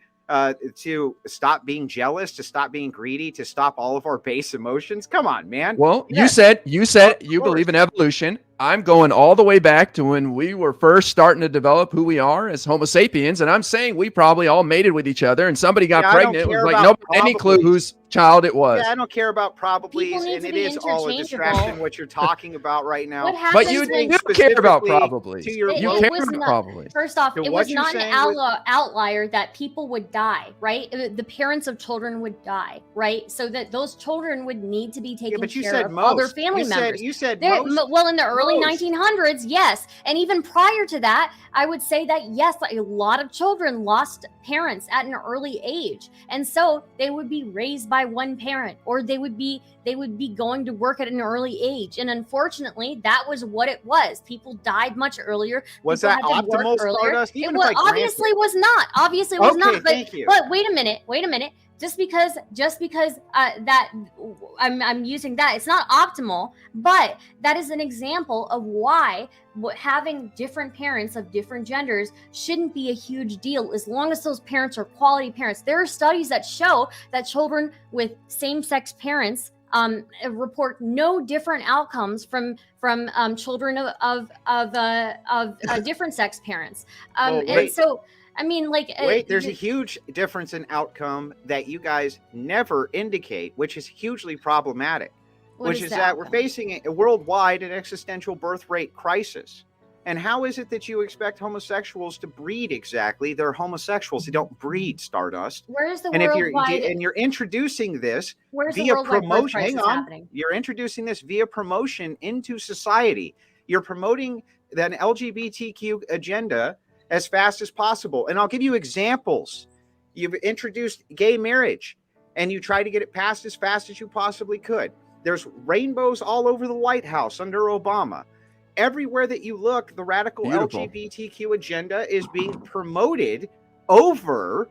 to stop being jealous, to stop being greedy, to stop all of our base emotions? Come on, man. Well, you said you believe in evolution. I'm going all the way back to when we were first starting to develop who we are as Homo sapiens, and I'm saying we probably all mated with each other, and somebody got pregnant. It was nobody had any clue whose child it was. Yeah, I don't care about probablys, and it is all a distraction what you're talking about right now. But you do care about probably. First off, it was not an outlier that people would die, right? The parents of children would die, right? So that those children would need to be taken care of other family members. You said well, in the early early 1900s, yes. And even prior to that, I would say that, yes, a lot of children lost parents at an early age. And so they would be raised by one parent, or they would be going to work at an early age. And unfortunately, that was what it was. People died much earlier. Was People that had to work optimal, earlier. Stardust? It was, obviously was not. Obviously was not. Thank you. But wait a minute. Just because that I'm using that, it's not optimal, but that is an example of why having different parents of different genders shouldn't be a huge deal, as long as those parents are quality parents. There are studies that show that children with same-sex parents report no different outcomes from children of different sex parents. And so, I mean, like, there's a huge difference in outcome that you guys never indicate, which is hugely problematic, which is that we're facing a worldwide and existential birth rate crisis. And how is it that you expect homosexuals to breed exactly? They're homosexuals. They don't breed, Stardust. Where's the and worldwide? And you're introducing this via promotion. Hang on. Happening? You're introducing this via promotion into society. You're promoting an LGBTQ agenda as fast as possible. And I'll give you examples. You've introduced gay marriage and you try to get it passed as fast as you possibly could. There's rainbows all over the White House under Obama. Everywhere that you look, the radical LGBTQ agenda is being promoted over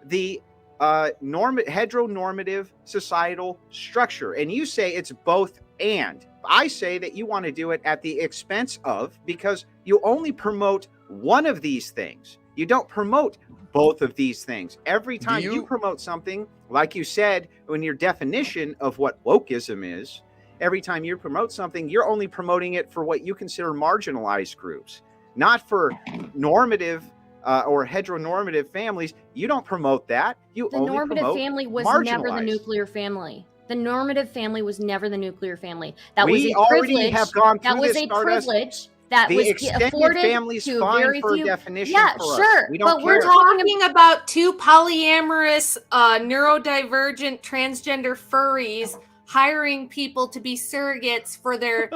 the heteronormative societal structure. And you say it's both and. I say that you want to do it at the expense of, because you only promote one of these things. You don't promote both of these things. Every time you promote something, like you said, when your definition of what wokeism is, every time you promote something, you're only promoting it for what you consider marginalized groups, not for normative or heteronormative families. You don't promote that. You the only normative promote family was never the nuclear family. The normative family was never the nuclear family. That we was a already privilege. have gone through that was this, a privilege that the was extended afforded family's to fine very for few. a definition. Yeah, for sure. Us. We don't But we're care. talking about two polyamorous, neurodivergent, transgender furries hiring people to be surrogates for their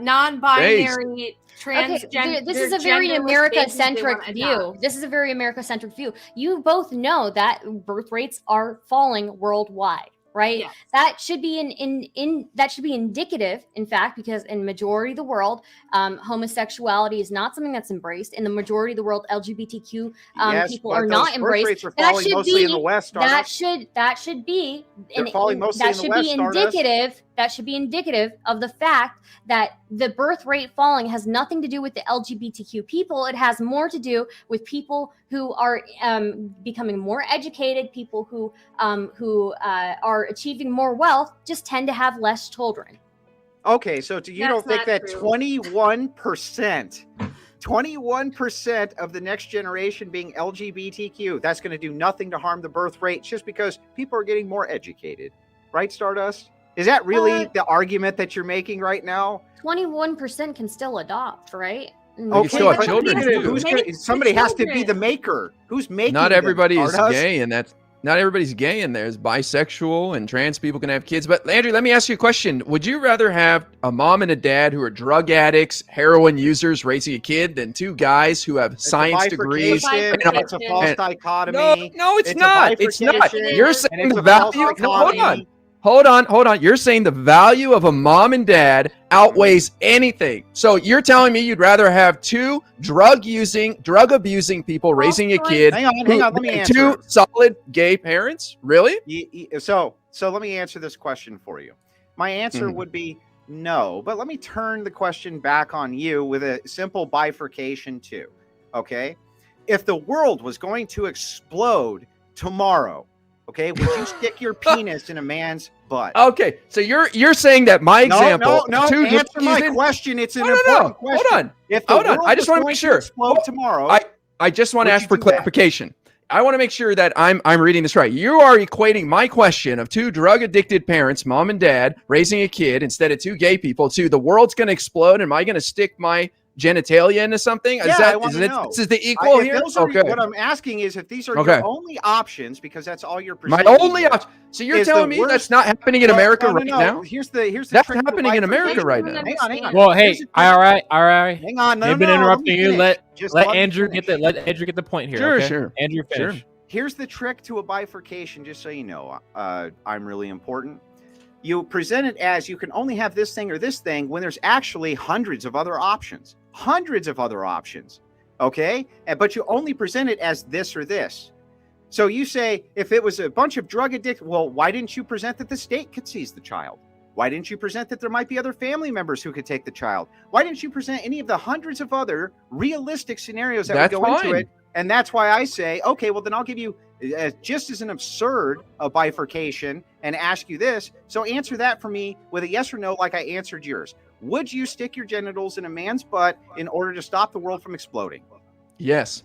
non-binary transgender. Okay, this is a very America-centric view. This is a very America-centric view. You both know that birth rates are falling worldwide, right? Yes. That should be that should be indicative, in fact, because in majority of the world, homosexuality is not something that's embraced. In the majority of the world, LGBTQ people are not embraced. That should be in the West, that should be indicative. That should be indicative of the fact that the birth rate falling has nothing to do with the LGBTQ people. It has more to do with people who are becoming more educated, people who are achieving more wealth, just tend to have less children. Okay, so you don't think that 21% of the next generation being LGBTQ, that's going to do nothing to harm the birth rate just because people are getting more educated, right, Stardust? Is that really the argument that you're making right now? 21% can still adopt, right? Okay, still have children too. Somebody has to be the maker. Who's making? Not everybody is gay, and that's not everybody's gay, and there's bisexual and trans people can have kids. But Andrew, let me ask you a question: would you rather have a mom and a dad who are drug addicts, heroin users raising a kid, than two guys who have science degrees? It's a false dichotomy. No, it's not. It's not. You're saying the value. No, hold on. You're saying the value of a mom and dad outweighs anything. So you're telling me you'd rather have two drug abusing people raising a kid. Hang on. Let me answer. Two solid gay parents? Really? So let me answer this question for you. My answer would be no, but let me turn the question back on you with a simple bifurcation too. Okay? If the world was going to explode tomorrow, okay, would you stick your penis in a man's butt? Okay, so you're saying that my example. No. Answer my question. It's an important question. Hold on. I just want to make sure. Explode tomorrow. I just want to ask for clarification. I want to make sure that I'm reading this right. You are equating my question of two drug addicted parents, mom and dad, raising a kid instead of two gay people, to the world's going to explode. Am I going to stick my genitalia into something? Yeah, I want to know. This is the equal here? Okay. What I'm asking is if these are your only options, because that's all you're my pursuing. only option. So you're telling me that's not happening in America right now? Here's the that's trick happening in America right now. Hang on. Well, hey, all right. Hang on. They've been interrupting you. Let Andrew get get the point here. Sure, okay? sure. Andrew, finish. Sure. Here's the trick to a bifurcation, just so you know. I'm really important. You present it as you can only have this thing or this thing when there's actually hundreds of other options. Okay? But you only present it as this or this. So you say, if it was a bunch of drug addicts, well, why didn't you present that the state could seize the child? Why didn't you present that there might be other family members who could take the child? Why didn't you present any of the hundreds of other realistic scenarios that would go into it? And that's why I say, okay, well, then I'll give you just as an absurd a bifurcation and ask you this. So answer that for me with a yes or no, like I answered yours. Would you stick your genitals in a man's butt in order to stop the world from exploding? Yes.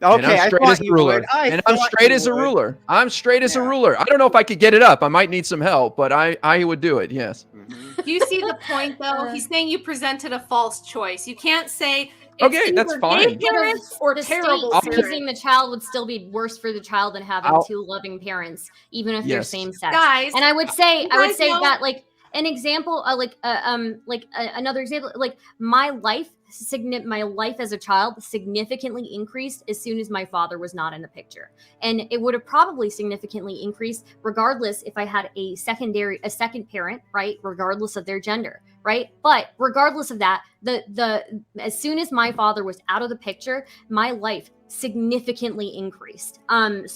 Okay, I'm straight as a ruler. I'm straight as a ruler. I'm straight as a ruler. I don't know if I could get it up. I might need some help, but I would do it. Yes. Do you see the point, though? He's saying you presented a false choice. You can't say. Okay, that's fine. Parents or terrible parents. Choosing the child would still be worse for the child than having two loving parents, even if they're same sex. Guys, and I would say that like an example, another example, like my life as a child significantly increased as soon as my father was not in the picture, and it would have probably significantly increased regardless if I had a second parent, right? Regardless of their gender, right? But regardless of that, as soon as my father was out of the picture, my life significantly increased. We're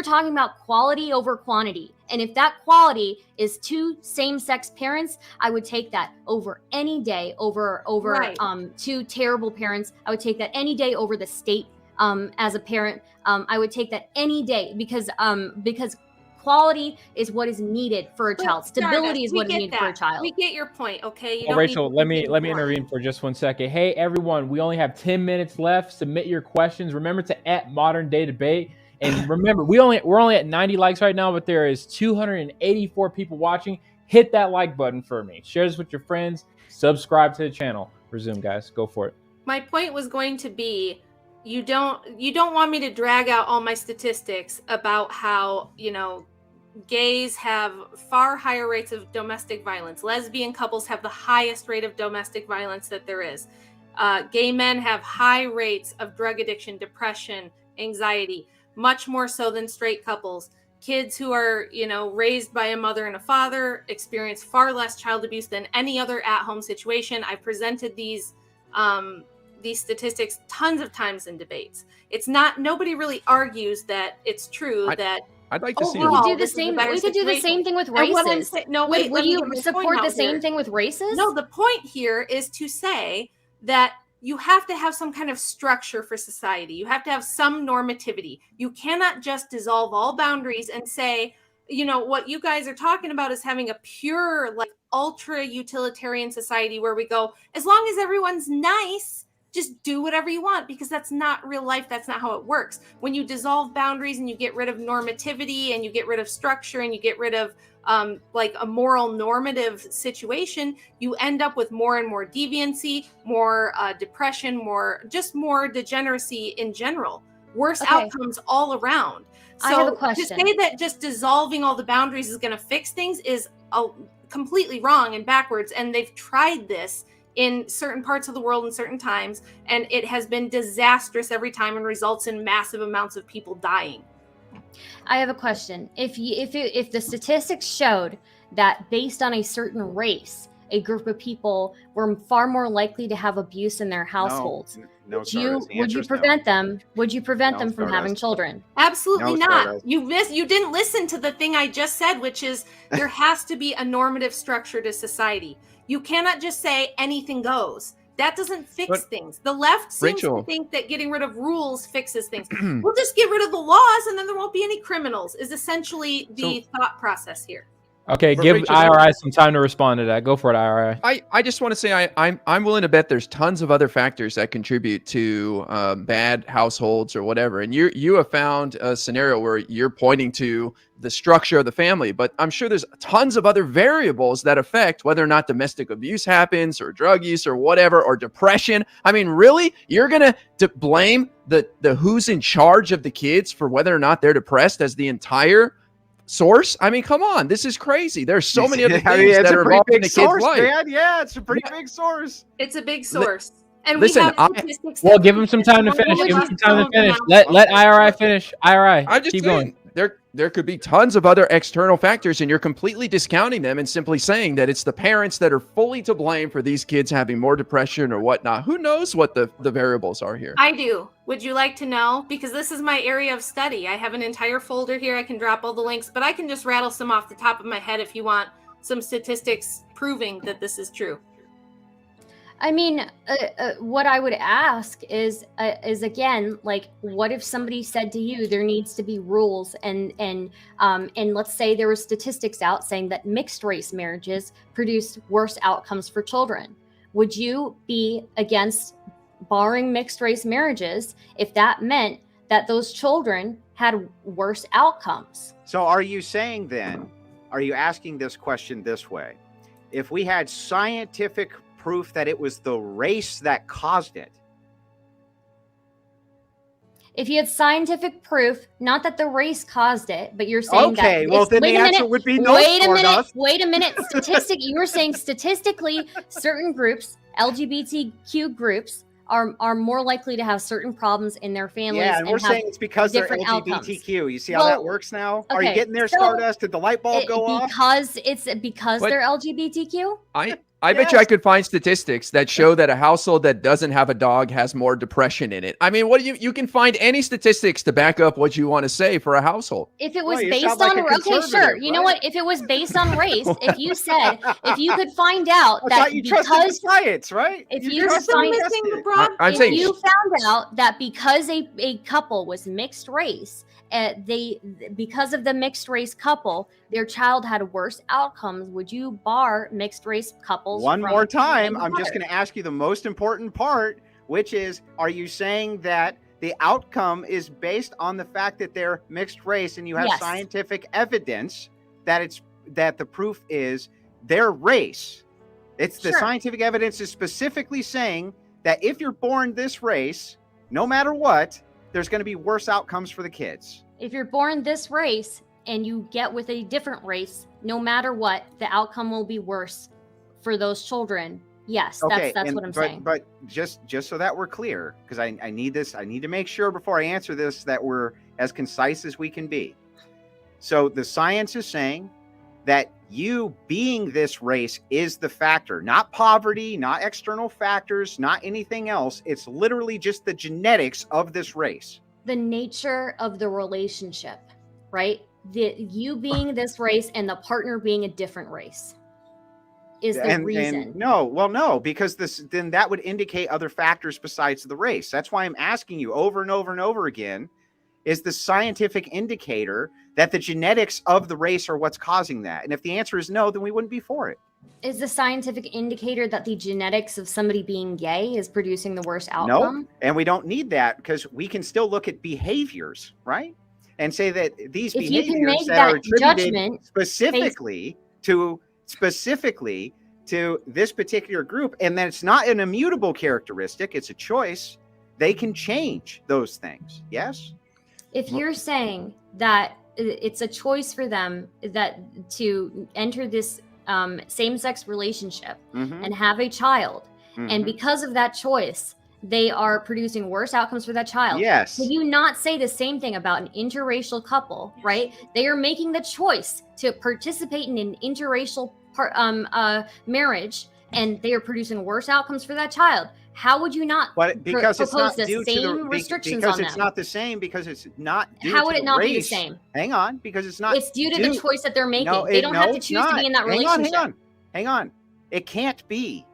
talking about quality over quantity. And if that quality is two same-sex parents, I would take that over any day over two terrible parents. I would take that any day over the state as a parent. I would take that any day because quality is what is needed for a child. Stability is what is needed for a child. We get your point, okay? Rachel, let me intervene for just 1 second. Hey, everyone, we only have 10 minutes left. Submit your questions. Remember to @ModernDayDebate. And remember, we're only at 90 likes right now, but there is 284 people watching. Hit that like button for me. Share this with your friends. Subscribe to the channel. Resume, guys. Go for it. My point was going to be, you don't want me to drag out all my statistics about how, gays have far higher rates of domestic violence. Lesbian couples have the highest rate of domestic violence that there is. Gay men have high rates of drug addiction, depression, anxiety, much more so than straight couples. Kids who are, raised by a mother and a father experience far less child abuse than any other at-home situation. I've presented these statistics tons of times in debates. It's not, nobody really argues that it's true that I'd like to see. We could do the same. We could do the same thing with races. Would you support the same thing with races? No, the point here is to say that you have to have some kind of structure for society. You have to have some normativity. You cannot just dissolve all boundaries and say, what you guys are talking about is having a pure, like, ultra utilitarian society where we go, as long as everyone's nice, just do whatever you want, because that's not real life. That's not how it works. When you dissolve boundaries and you get rid of normativity and you get rid of structure and you get rid of like a moral normative situation, you end up with more and more deviancy, more depression, more degeneracy in general, worse outcomes all around. So I have a question. To say that just dissolving all the boundaries is going to fix things is completely wrong and backwards. And they've tried this in certain parts of the world in certain times, and it has been disastrous every time and results in massive amounts of people dying. I have a question. If the statistics showed that based on a certain race, a group of people were far more likely to have abuse in their households, would you prevent them from having children? Absolutely not. You didn't listen to the thing I just said, which is there has to be a normative structure to society. You cannot just say anything goes. That doesn't fix things. The left seems to think that getting rid of rules fixes things. We'll just get rid of the laws and then there won't be any criminals, is essentially the thought process here. Okay, But give Rachel, IRI some time to respond to that. Go for it, IRI. I just want to say I'm willing to bet there's tons of other factors that contribute to bad households or whatever. And you have found a scenario where you're pointing to the structure of the family, but I'm sure there's tons of other variables that affect whether or not domestic abuse happens or drug use or whatever, or depression. I mean, really, you're gonna blame the who's in charge of the kids for whether or not they're depressed as the entire source? I mean, come on, this is crazy. There's so many other things that are involved in the kid's life. Man. Yeah, it's a pretty big source. It's a big source. And listen, we have statistics. Well, give him some time to finish. Give him some time to finish. Let IRI finish. IRI, I'm just keep saying, going. there could be tons of other external factors, and you're completely discounting them and simply saying that it's the parents that are fully to blame for these kids having more depression or whatnot. Who knows what the variables are here? I do. Would you like to know? Because this is my area of study. I have an entire folder here. I can drop all the links, but I can just rattle some off the top of my head if you want some statistics proving that this is true. I mean, what I would ask is again, like, what if somebody said to you, there needs to be rules, and let's say there were statistics out saying that mixed race marriages produce worse outcomes for children. Would you be against barring mixed race marriages if that meant that those children had worse outcomes? So are you saying then, are you asking this question this way? If we had scientific proof that it was the race that caused it. If you had scientific proof, not that the race caused it, but you're saying okay, that. Well, then the answer would be no. Wait a minute. You were saying statistically, certain groups, LGBTQ groups, are more likely to have certain problems in their families. Yeah, and we're saying it's because they're LGBTQ. Outcomes. You see how that works now? Okay, are you getting there, Stardust? Did the light bulb go off? Because they're LGBTQ? I bet you I could find statistics that show that a household that doesn't have a dog has more depression in it. I mean, what do you can find any statistics to back up what you want to say for a household. If it was based on okay, sure. You know what? If it was based on race, if you could find out that you trusted the science, right? If you found out that because a couple was mixed race, because of the mixed race couple, their child had worse outcomes, would you bar mixed race couples? One more time, I'm just going to ask you the most important part, which is, are you saying that the outcome is based on the fact that they're mixed race, and you have scientific evidence that the proof is their race? It's the scientific evidence is specifically saying that if you're born this race, no matter what, there's going to be worse outcomes for the kids. If you're born this race and you get with a different race, no matter what, the outcome will be worse for those children. Yes, okay, that's what I'm saying. But just so that we're clear, because I need this, I need to make sure before I answer this that we're as concise as we can be. So the science is saying that you being this race is the factor, not poverty, not external factors, not anything else. It's literally just the genetics of this race. The nature of the relationship, right? You being this race and the partner being a different race is the reason. And no, because then that would indicate other factors besides the race. That's why I'm asking you over and over and over again, is the scientific indicator that the genetics of the race are what's causing that? And if the answer is no, then we wouldn't be for it. Is the scientific indicator that the genetics of somebody being gay is producing the worst outcome? No, and we don't need that, because we can still look at behaviors, right? And say that these behaviors that are attributed specifically to this particular group, and that it's not an immutable characteristic, it's a choice, they can change those things. Yes? If you're saying that it's a choice for them that to enter this same-sex relationship and have a child, and because of that choice, they are producing worse outcomes for that child. Yes. Can you not say the same thing about an interracial couple, right? They are making the choice to participate in an interracial marriage, and they are producing worse outcomes for that child. How would you not because it's not the due same to the restrictions because on it's them? not the same, because it's not due How to would it the not race. be the same? Hang on, because it's not. It's due to the choice that they're making. No, they don't have to choose to be in that relationship. Hang on. It can't be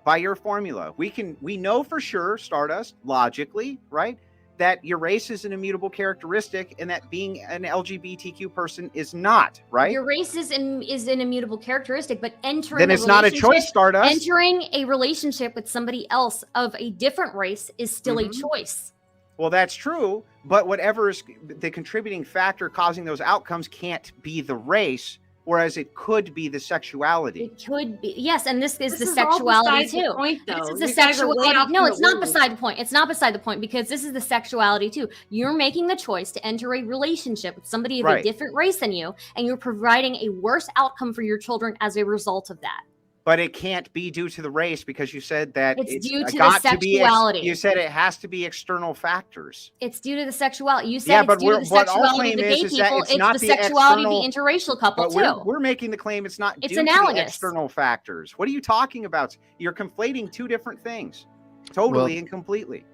by your formula. We know for sure, Stardust, logically, right, that your race is an immutable characteristic and that being an LGBTQ person is not, right? Your race is an immutable characteristic, but then it's not a choice, Stardust. Entering a relationship with somebody else of a different race is still a choice. Well, that's true, but whatever is the contributing factor causing those outcomes can't be the race, whereas it could be the sexuality. It could be, yes, and this is the sexuality too. This is the sexuality. No, it's not beside the point. It's not beside the point because this is the sexuality too. You're making the choice to enter a relationship with somebody of a different race than you, and you're providing a worse outcome for your children as a result of that. But it can't be due to the race because you said that it's due to the sexuality. You said it has to be external factors. It's due to the sexuality. You said it's due to the sexuality of the gay people. It's the sexuality of the interracial couple too. We're making the claim it's not due analogous. To the external factors. What are you talking about? You're conflating two different things, totally and completely.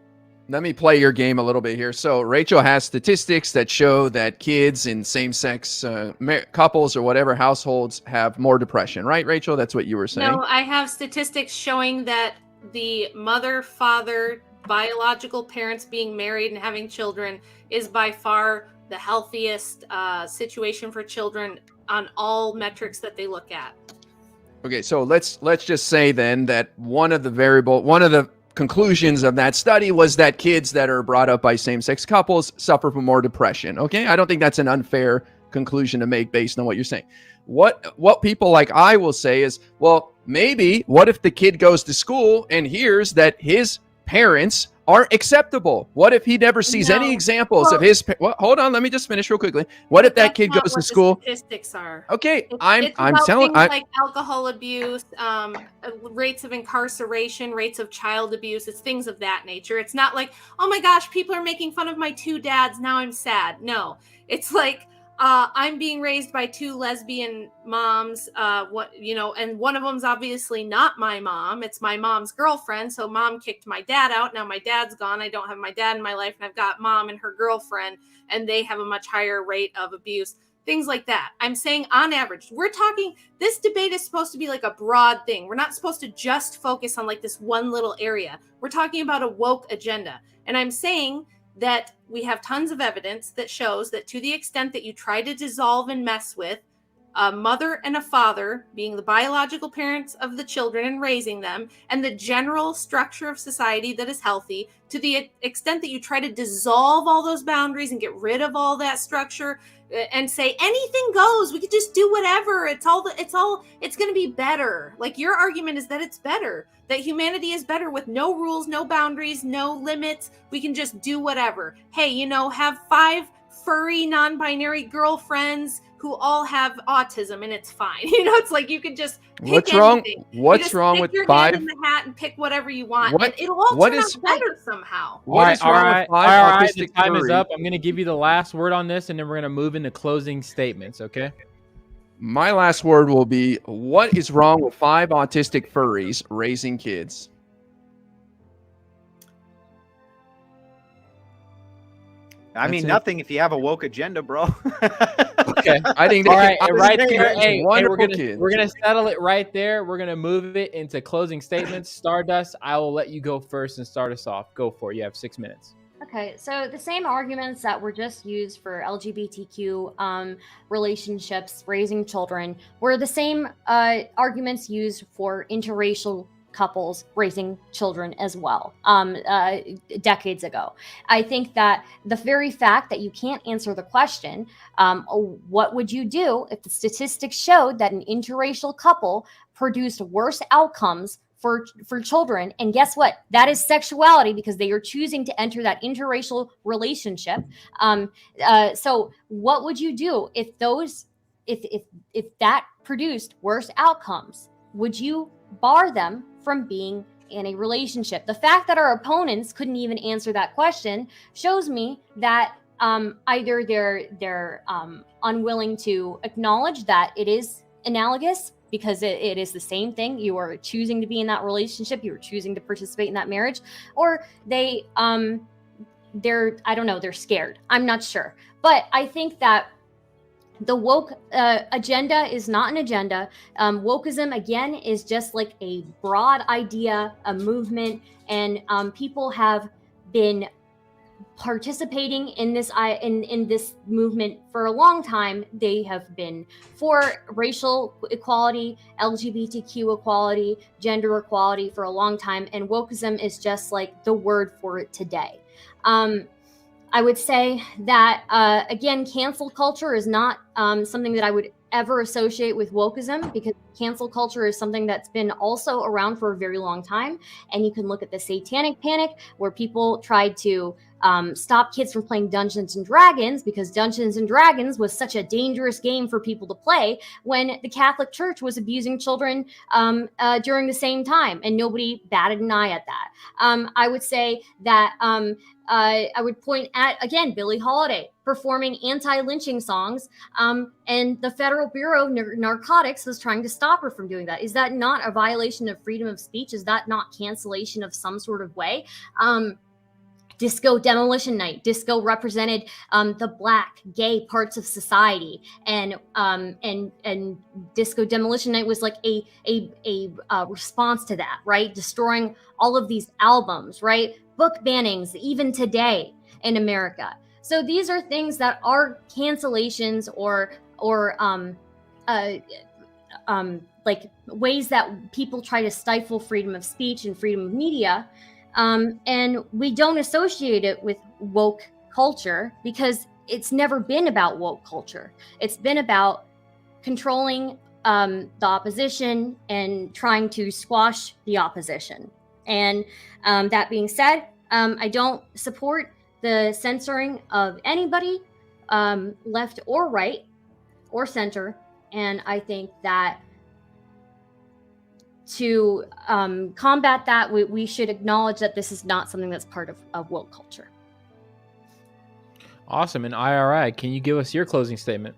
Let me play your game a little bit here. So Rachel has statistics that show that kids in same-sex couples or whatever households have more depression, right, Rachel? That's what you were saying. No, I have statistics showing that the mother, father, biological parents being married and having children is by far the healthiest situation for children on all metrics that they look at. Okay, so let's just say then that one of the conclusions of that study was that kids that are brought up by same-sex couples suffer from more depression. Okay, I don't think that's an unfair conclusion to make based on what you're saying. What people like I will say is, well, maybe what if the kid goes to school and hears that his parents aren't acceptable? What if he never sees any examples of his? Well, hold on, let me just finish real quickly. What if that kid goes to school? Statistics are okay. I'm telling like alcohol abuse, rates of incarceration, rates of child abuse. It's things of that nature. It's not like, oh my gosh, people are making fun of my two dads. Now I'm sad. No, it's like I'm being raised by two lesbian moms, and one of them's obviously not my mom. It's my mom's girlfriend. So mom kicked my dad out. Now my dad's gone. I don't have my dad in my life, and I've got mom and her girlfriend, and they have a much higher rate of abuse. Things like that. I'm saying on average, this debate is supposed to be like a broad thing. We're not supposed to just focus on like this one little area. We're talking about a woke agenda. And I'm saying that we have tons of evidence that shows that to the extent that you try to dissolve and mess with a mother and a father being the biological parents of the children and raising them, and the general structure of society that is healthy, to the extent that you try to dissolve all those boundaries and get rid of all that structure and say anything goes, we could just do whatever, it's going to be better. Like your argument is that it's better, that humanity is better with no rules, no boundaries, no limits. We can just do whatever. Hey, have 5 furry non-binary girlfriends who all have autism and it's fine. It's like you could just pick What's anything. wrong with your 5 hand in the hat and pick whatever you want. And it'll all turn out better somehow. All right, the time is up. I'm going to give you the last word on this, and then we're going to move into closing statements, okay? My last word will be, what is wrong with 5 autistic furries raising kids? Nothing if you have a woke agenda, bro. Okay, I think all right, right there. Hey, we're gonna settle it right there. We're gonna move it into closing statements. Stardust, I will let you go first and start us off. Go for it. You have 6 minutes. Okay, so the same arguments that were just used for LGBTQ relationships, raising children, were the same arguments used for interracial couples raising children as well decades ago. I think that the very fact that you can't answer the question, what would you do if the statistics showed that an interracial couple produced worse outcomes for children? And guess what? That is sexuality, because they are choosing to enter that interracial relationship. So what would you do if that produced worse outcomes? Would you bar them from being in a relationship? The fact that our opponents couldn't even answer that question shows me that either they're unwilling to acknowledge that it is analogous, because it is the same thing. You are choosing to be in that relationship, you are choosing to participate in that marriage, or they're scared. I'm not sure. But I think that the woke agenda is not an agenda. Wokeism, again, is just like a broad idea, a movement, and people have been participating in this in this movement for a long time. They have been for racial equality, LGBTQ equality, gender equality for a long time, and wokeism is just like the word for it today. I would say that, again, cancel culture is not something that I would ever associate with wokeism, because cancel culture is something that's been also around for a very long time. And you can look at the Satanic Panic, where people tried to stop kids from playing Dungeons and Dragons, because Dungeons and Dragons was such a dangerous game for people to play, when the Catholic Church was abusing children during the same time, and nobody batted an eye at that. I would say that I would point at, again, Billie Holiday performing anti-lynching songs, and the Federal Bureau of Narcotics was trying to stop her from doing that. Is that not a violation of freedom of speech? Is that not cancellation of some sort of way? Disco Demolition Night. Disco represented the Black, gay parts of society, and Disco Demolition Night was like a response to that, right? Destroying all of these albums, right? Book bannings, even today in America. So these are things that are cancellations or like ways that people try to stifle freedom of speech and freedom of media. And we don't associate it with woke culture, because it's never been about woke culture. It's been about controlling the opposition and trying to squash the opposition. And that being said, I don't support the censoring of anybody, left or right or center. And I think that to combat that, we should acknowledge that this is not something that's part of woke culture. Awesome. And IRI, can you give us your closing statement?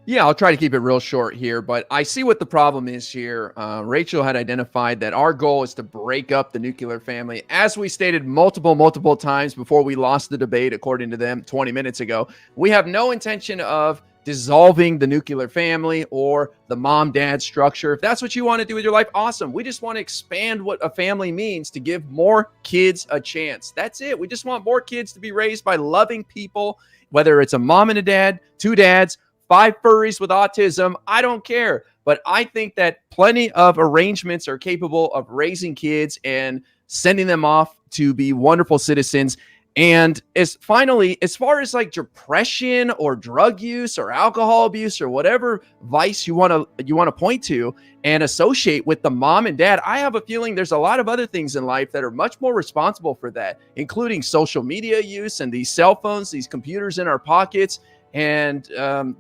Yeah, I'll try to keep it real short here, but I see what the problem is here. Rachel had identified that our goal is to break up the nuclear family. As we stated multiple times before we lost the debate, according to them 20 minutes ago, we have no intention of dissolving the nuclear family or the mom-dad structure. If that's what you want to do with your life, awesome. We just want to expand what a family means to give more kids a chance. That's it. We just want more kids to be raised by loving people, whether it's a mom and a dad, 2 dads, 5 furries with autism, I don't care. But I think that plenty of arrangements are capable of raising kids and sending them off to be wonderful citizens. And as far as like depression or drug use or alcohol abuse or whatever vice you want to point to and associate with the mom and dad, I have a feeling there's a lot of other things in life that are much more responsible for that, including social media use and these cell phones, these computers in our pockets, and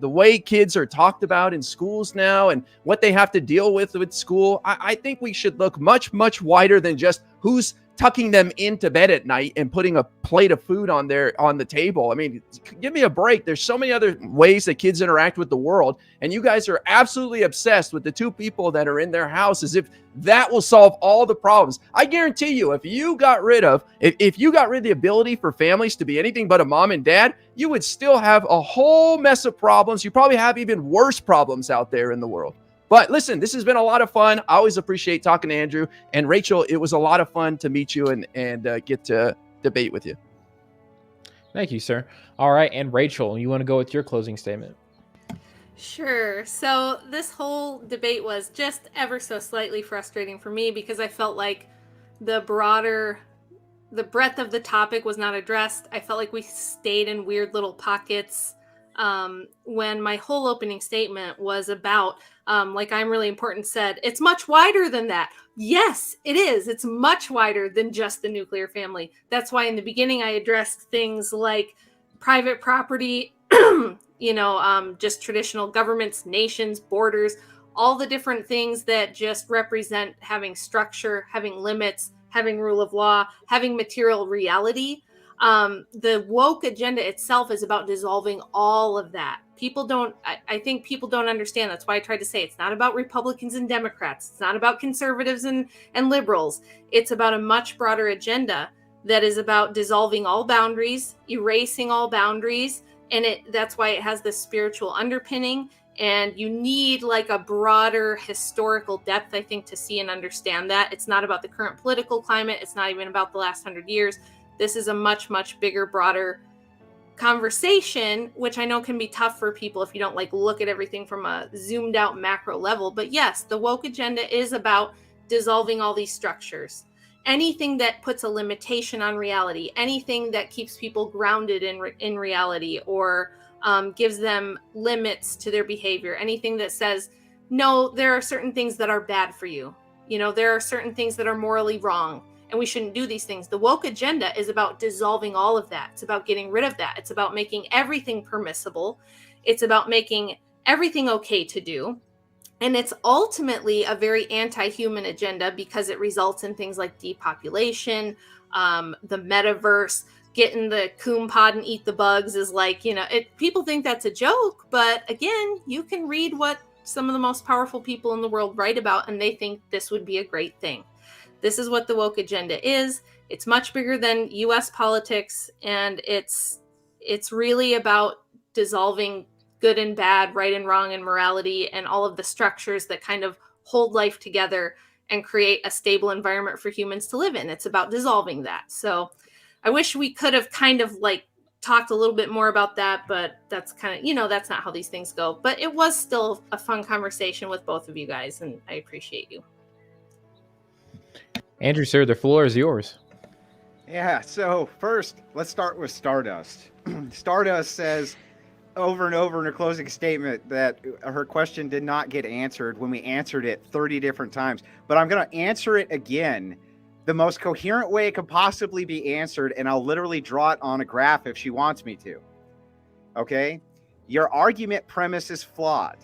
the way kids are talked about in schools now and what they have to deal with school. I think we should look much wider than just who's tucking them into bed at night and putting a plate of food on the table. I mean, give me a break. There's so many other ways that kids interact with the world, and you guys are absolutely obsessed with the 2 people that are in their house as if that will solve all the problems. I guarantee you, if you got rid of the ability for families to be anything but a mom and dad, you would still have a whole mess of problems. You probably have even worse problems out there in the world. But listen, this has been a lot of fun. I always appreciate talking to Andrew and Rachel. It was a lot of fun to meet you and get to debate with you. Thank you, sir. All right. And Rachel, you want to go with your closing statement? Sure. So this whole debate was just ever so slightly frustrating for me, because I felt like the breadth of the topic was not addressed. I felt like we stayed in weird little pockets. When my whole opening statement was about, like I'm Really Important said, it's much wider than that. Yes, it is. It's much wider than just the nuclear family. That's why in the beginning I addressed things like private property, just traditional governments, nations, borders, all the different things that just represent having structure, having limits, having rule of law, having material reality. The woke agenda itself is about dissolving all of that. I think people don't understand. That's why I tried to say it's not about Republicans and Democrats. It's not about conservatives and liberals. It's about a much broader agenda that is about dissolving all boundaries, erasing all boundaries. And that's why it has this spiritual underpinning. And you need like a broader historical depth, I think, to see and understand that. It's not about the current political climate. It's not even about the last 100 years. This is a much, much bigger, broader conversation, which I know can be tough for people if you don't like look at everything from a zoomed out macro level. But yes, the woke agenda is about dissolving all these structures. Anything that puts a limitation on reality, anything that keeps people grounded in reality, or gives them limits to their behavior, anything that says, no, there are certain things that are bad for you. You know, there are certain things that are morally wrong, and we shouldn't do these things. The woke agenda is about dissolving all of that. It's about getting rid of that. It's about making everything permissible. It's about making everything okay to do. And it's ultimately a very anti-human agenda because it results in things like depopulation, the metaverse, getting the coom pod and eat the bugs is like, you know, people think that's a joke. But again, you can read what some of the most powerful people in the world write about, and they think this would be a great thing. This is what the woke agenda is. It's much bigger than US politics, and it's really about dissolving good and bad, right and wrong, and morality, and all of the structures that kind of hold life together and create a stable environment for humans to live in. It's about dissolving that. So I wish we could have kind of like talked a little bit more about that, but that's kind of, you know, that's not how these things go. But it was still a fun conversation with both of you guys, and I appreciate you. Andrew, sir, the floor is yours. Yeah, so first, let's start with Stardust. Stardust says over and over in her closing statement that her question did not get answered when we answered it 30 different times. But I'm going to answer it again the most coherent way it could possibly be answered, and I'll literally draw it on a graph if she wants me to. Okay? Your argument premise is flawed.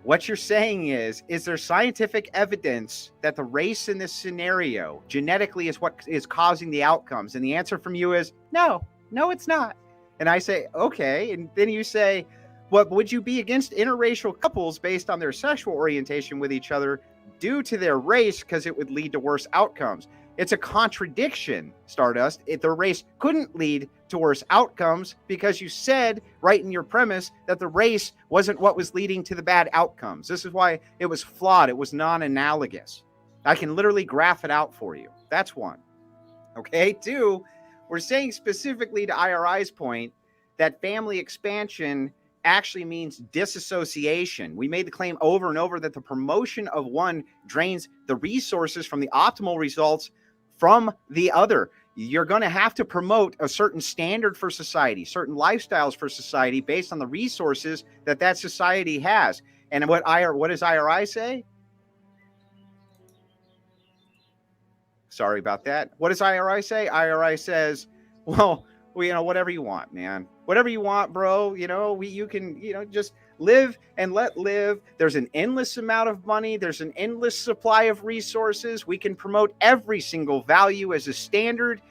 What you're saying is there scientific evidence that the race in this scenario genetically is what is causing the outcomes? And the answer from you is no, it's not. And I say, okay. And then you say, what would you be against interracial couples based on their sexual orientation with each other due to their race because it would lead to worse outcomes? It's a contradiction, Stardust. The race couldn't lead to worse outcomes because you said right in your premise that the race wasn't what was leading to the bad outcomes. This is why it was flawed. It was non-analogous. I can literally graph it out for you. That's one. Okay. Two, we're saying specifically to IRI's point that family expansion actually means disassociation. We made the claim over and over that the promotion of one drains the resources from the optimal results from the other. You're going to have to promote a certain standard for society, certain lifestyles for society based on the resources that society has. And what does IRI say? Sorry about that. What does IRI say? IRI says, well, you know, whatever you want, man. Whatever you want, bro. You know, you can, you know, just live and let live. There's an endless amount of money. There's an endless supply of resources. We can promote every single value as a standard,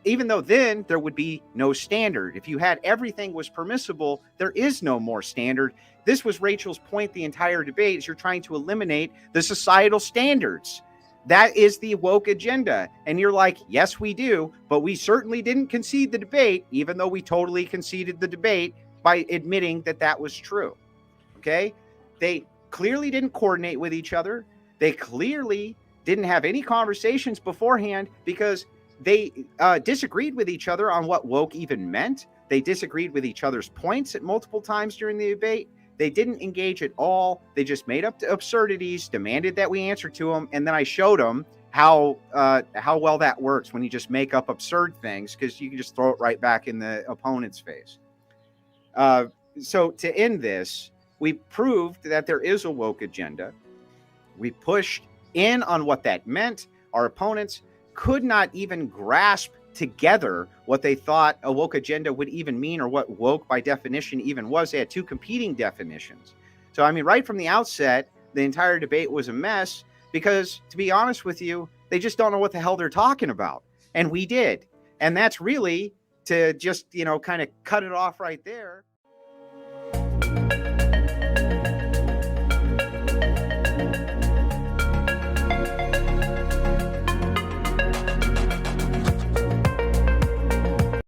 even though then there would be no standard. If you had everything was permissible, there is no more standard. This was Rachel's point the entire debate, is you're trying to eliminate the societal standards. That is the woke agenda. And you're like, yes, we do. But we certainly didn't concede the debate, even though we totally conceded the debate by admitting that that was true. Okay? They clearly didn't coordinate with each other. They clearly didn't have any conversations beforehand because they disagreed with each other on what woke even meant. They disagreed with each other's points at multiple times during the debate. They didn't engage at all. They just made up absurdities, demanded that we answer to them, and then I showed them how well that works when you just make up absurd things, because you can just throw it right back in the opponent's face. So to end this, we proved that there is a woke agenda. We pushed in on what that meant. Our opponents could not even grasp together what they thought a woke agenda would even mean, or what woke by definition even was. They had two competing definitions. So, I mean, right from the outset, the entire debate was a mess because, to be honest with you, they just don't know what the hell they're talking about. And we did. And that's really, to just, you know, kind of cut it off right there.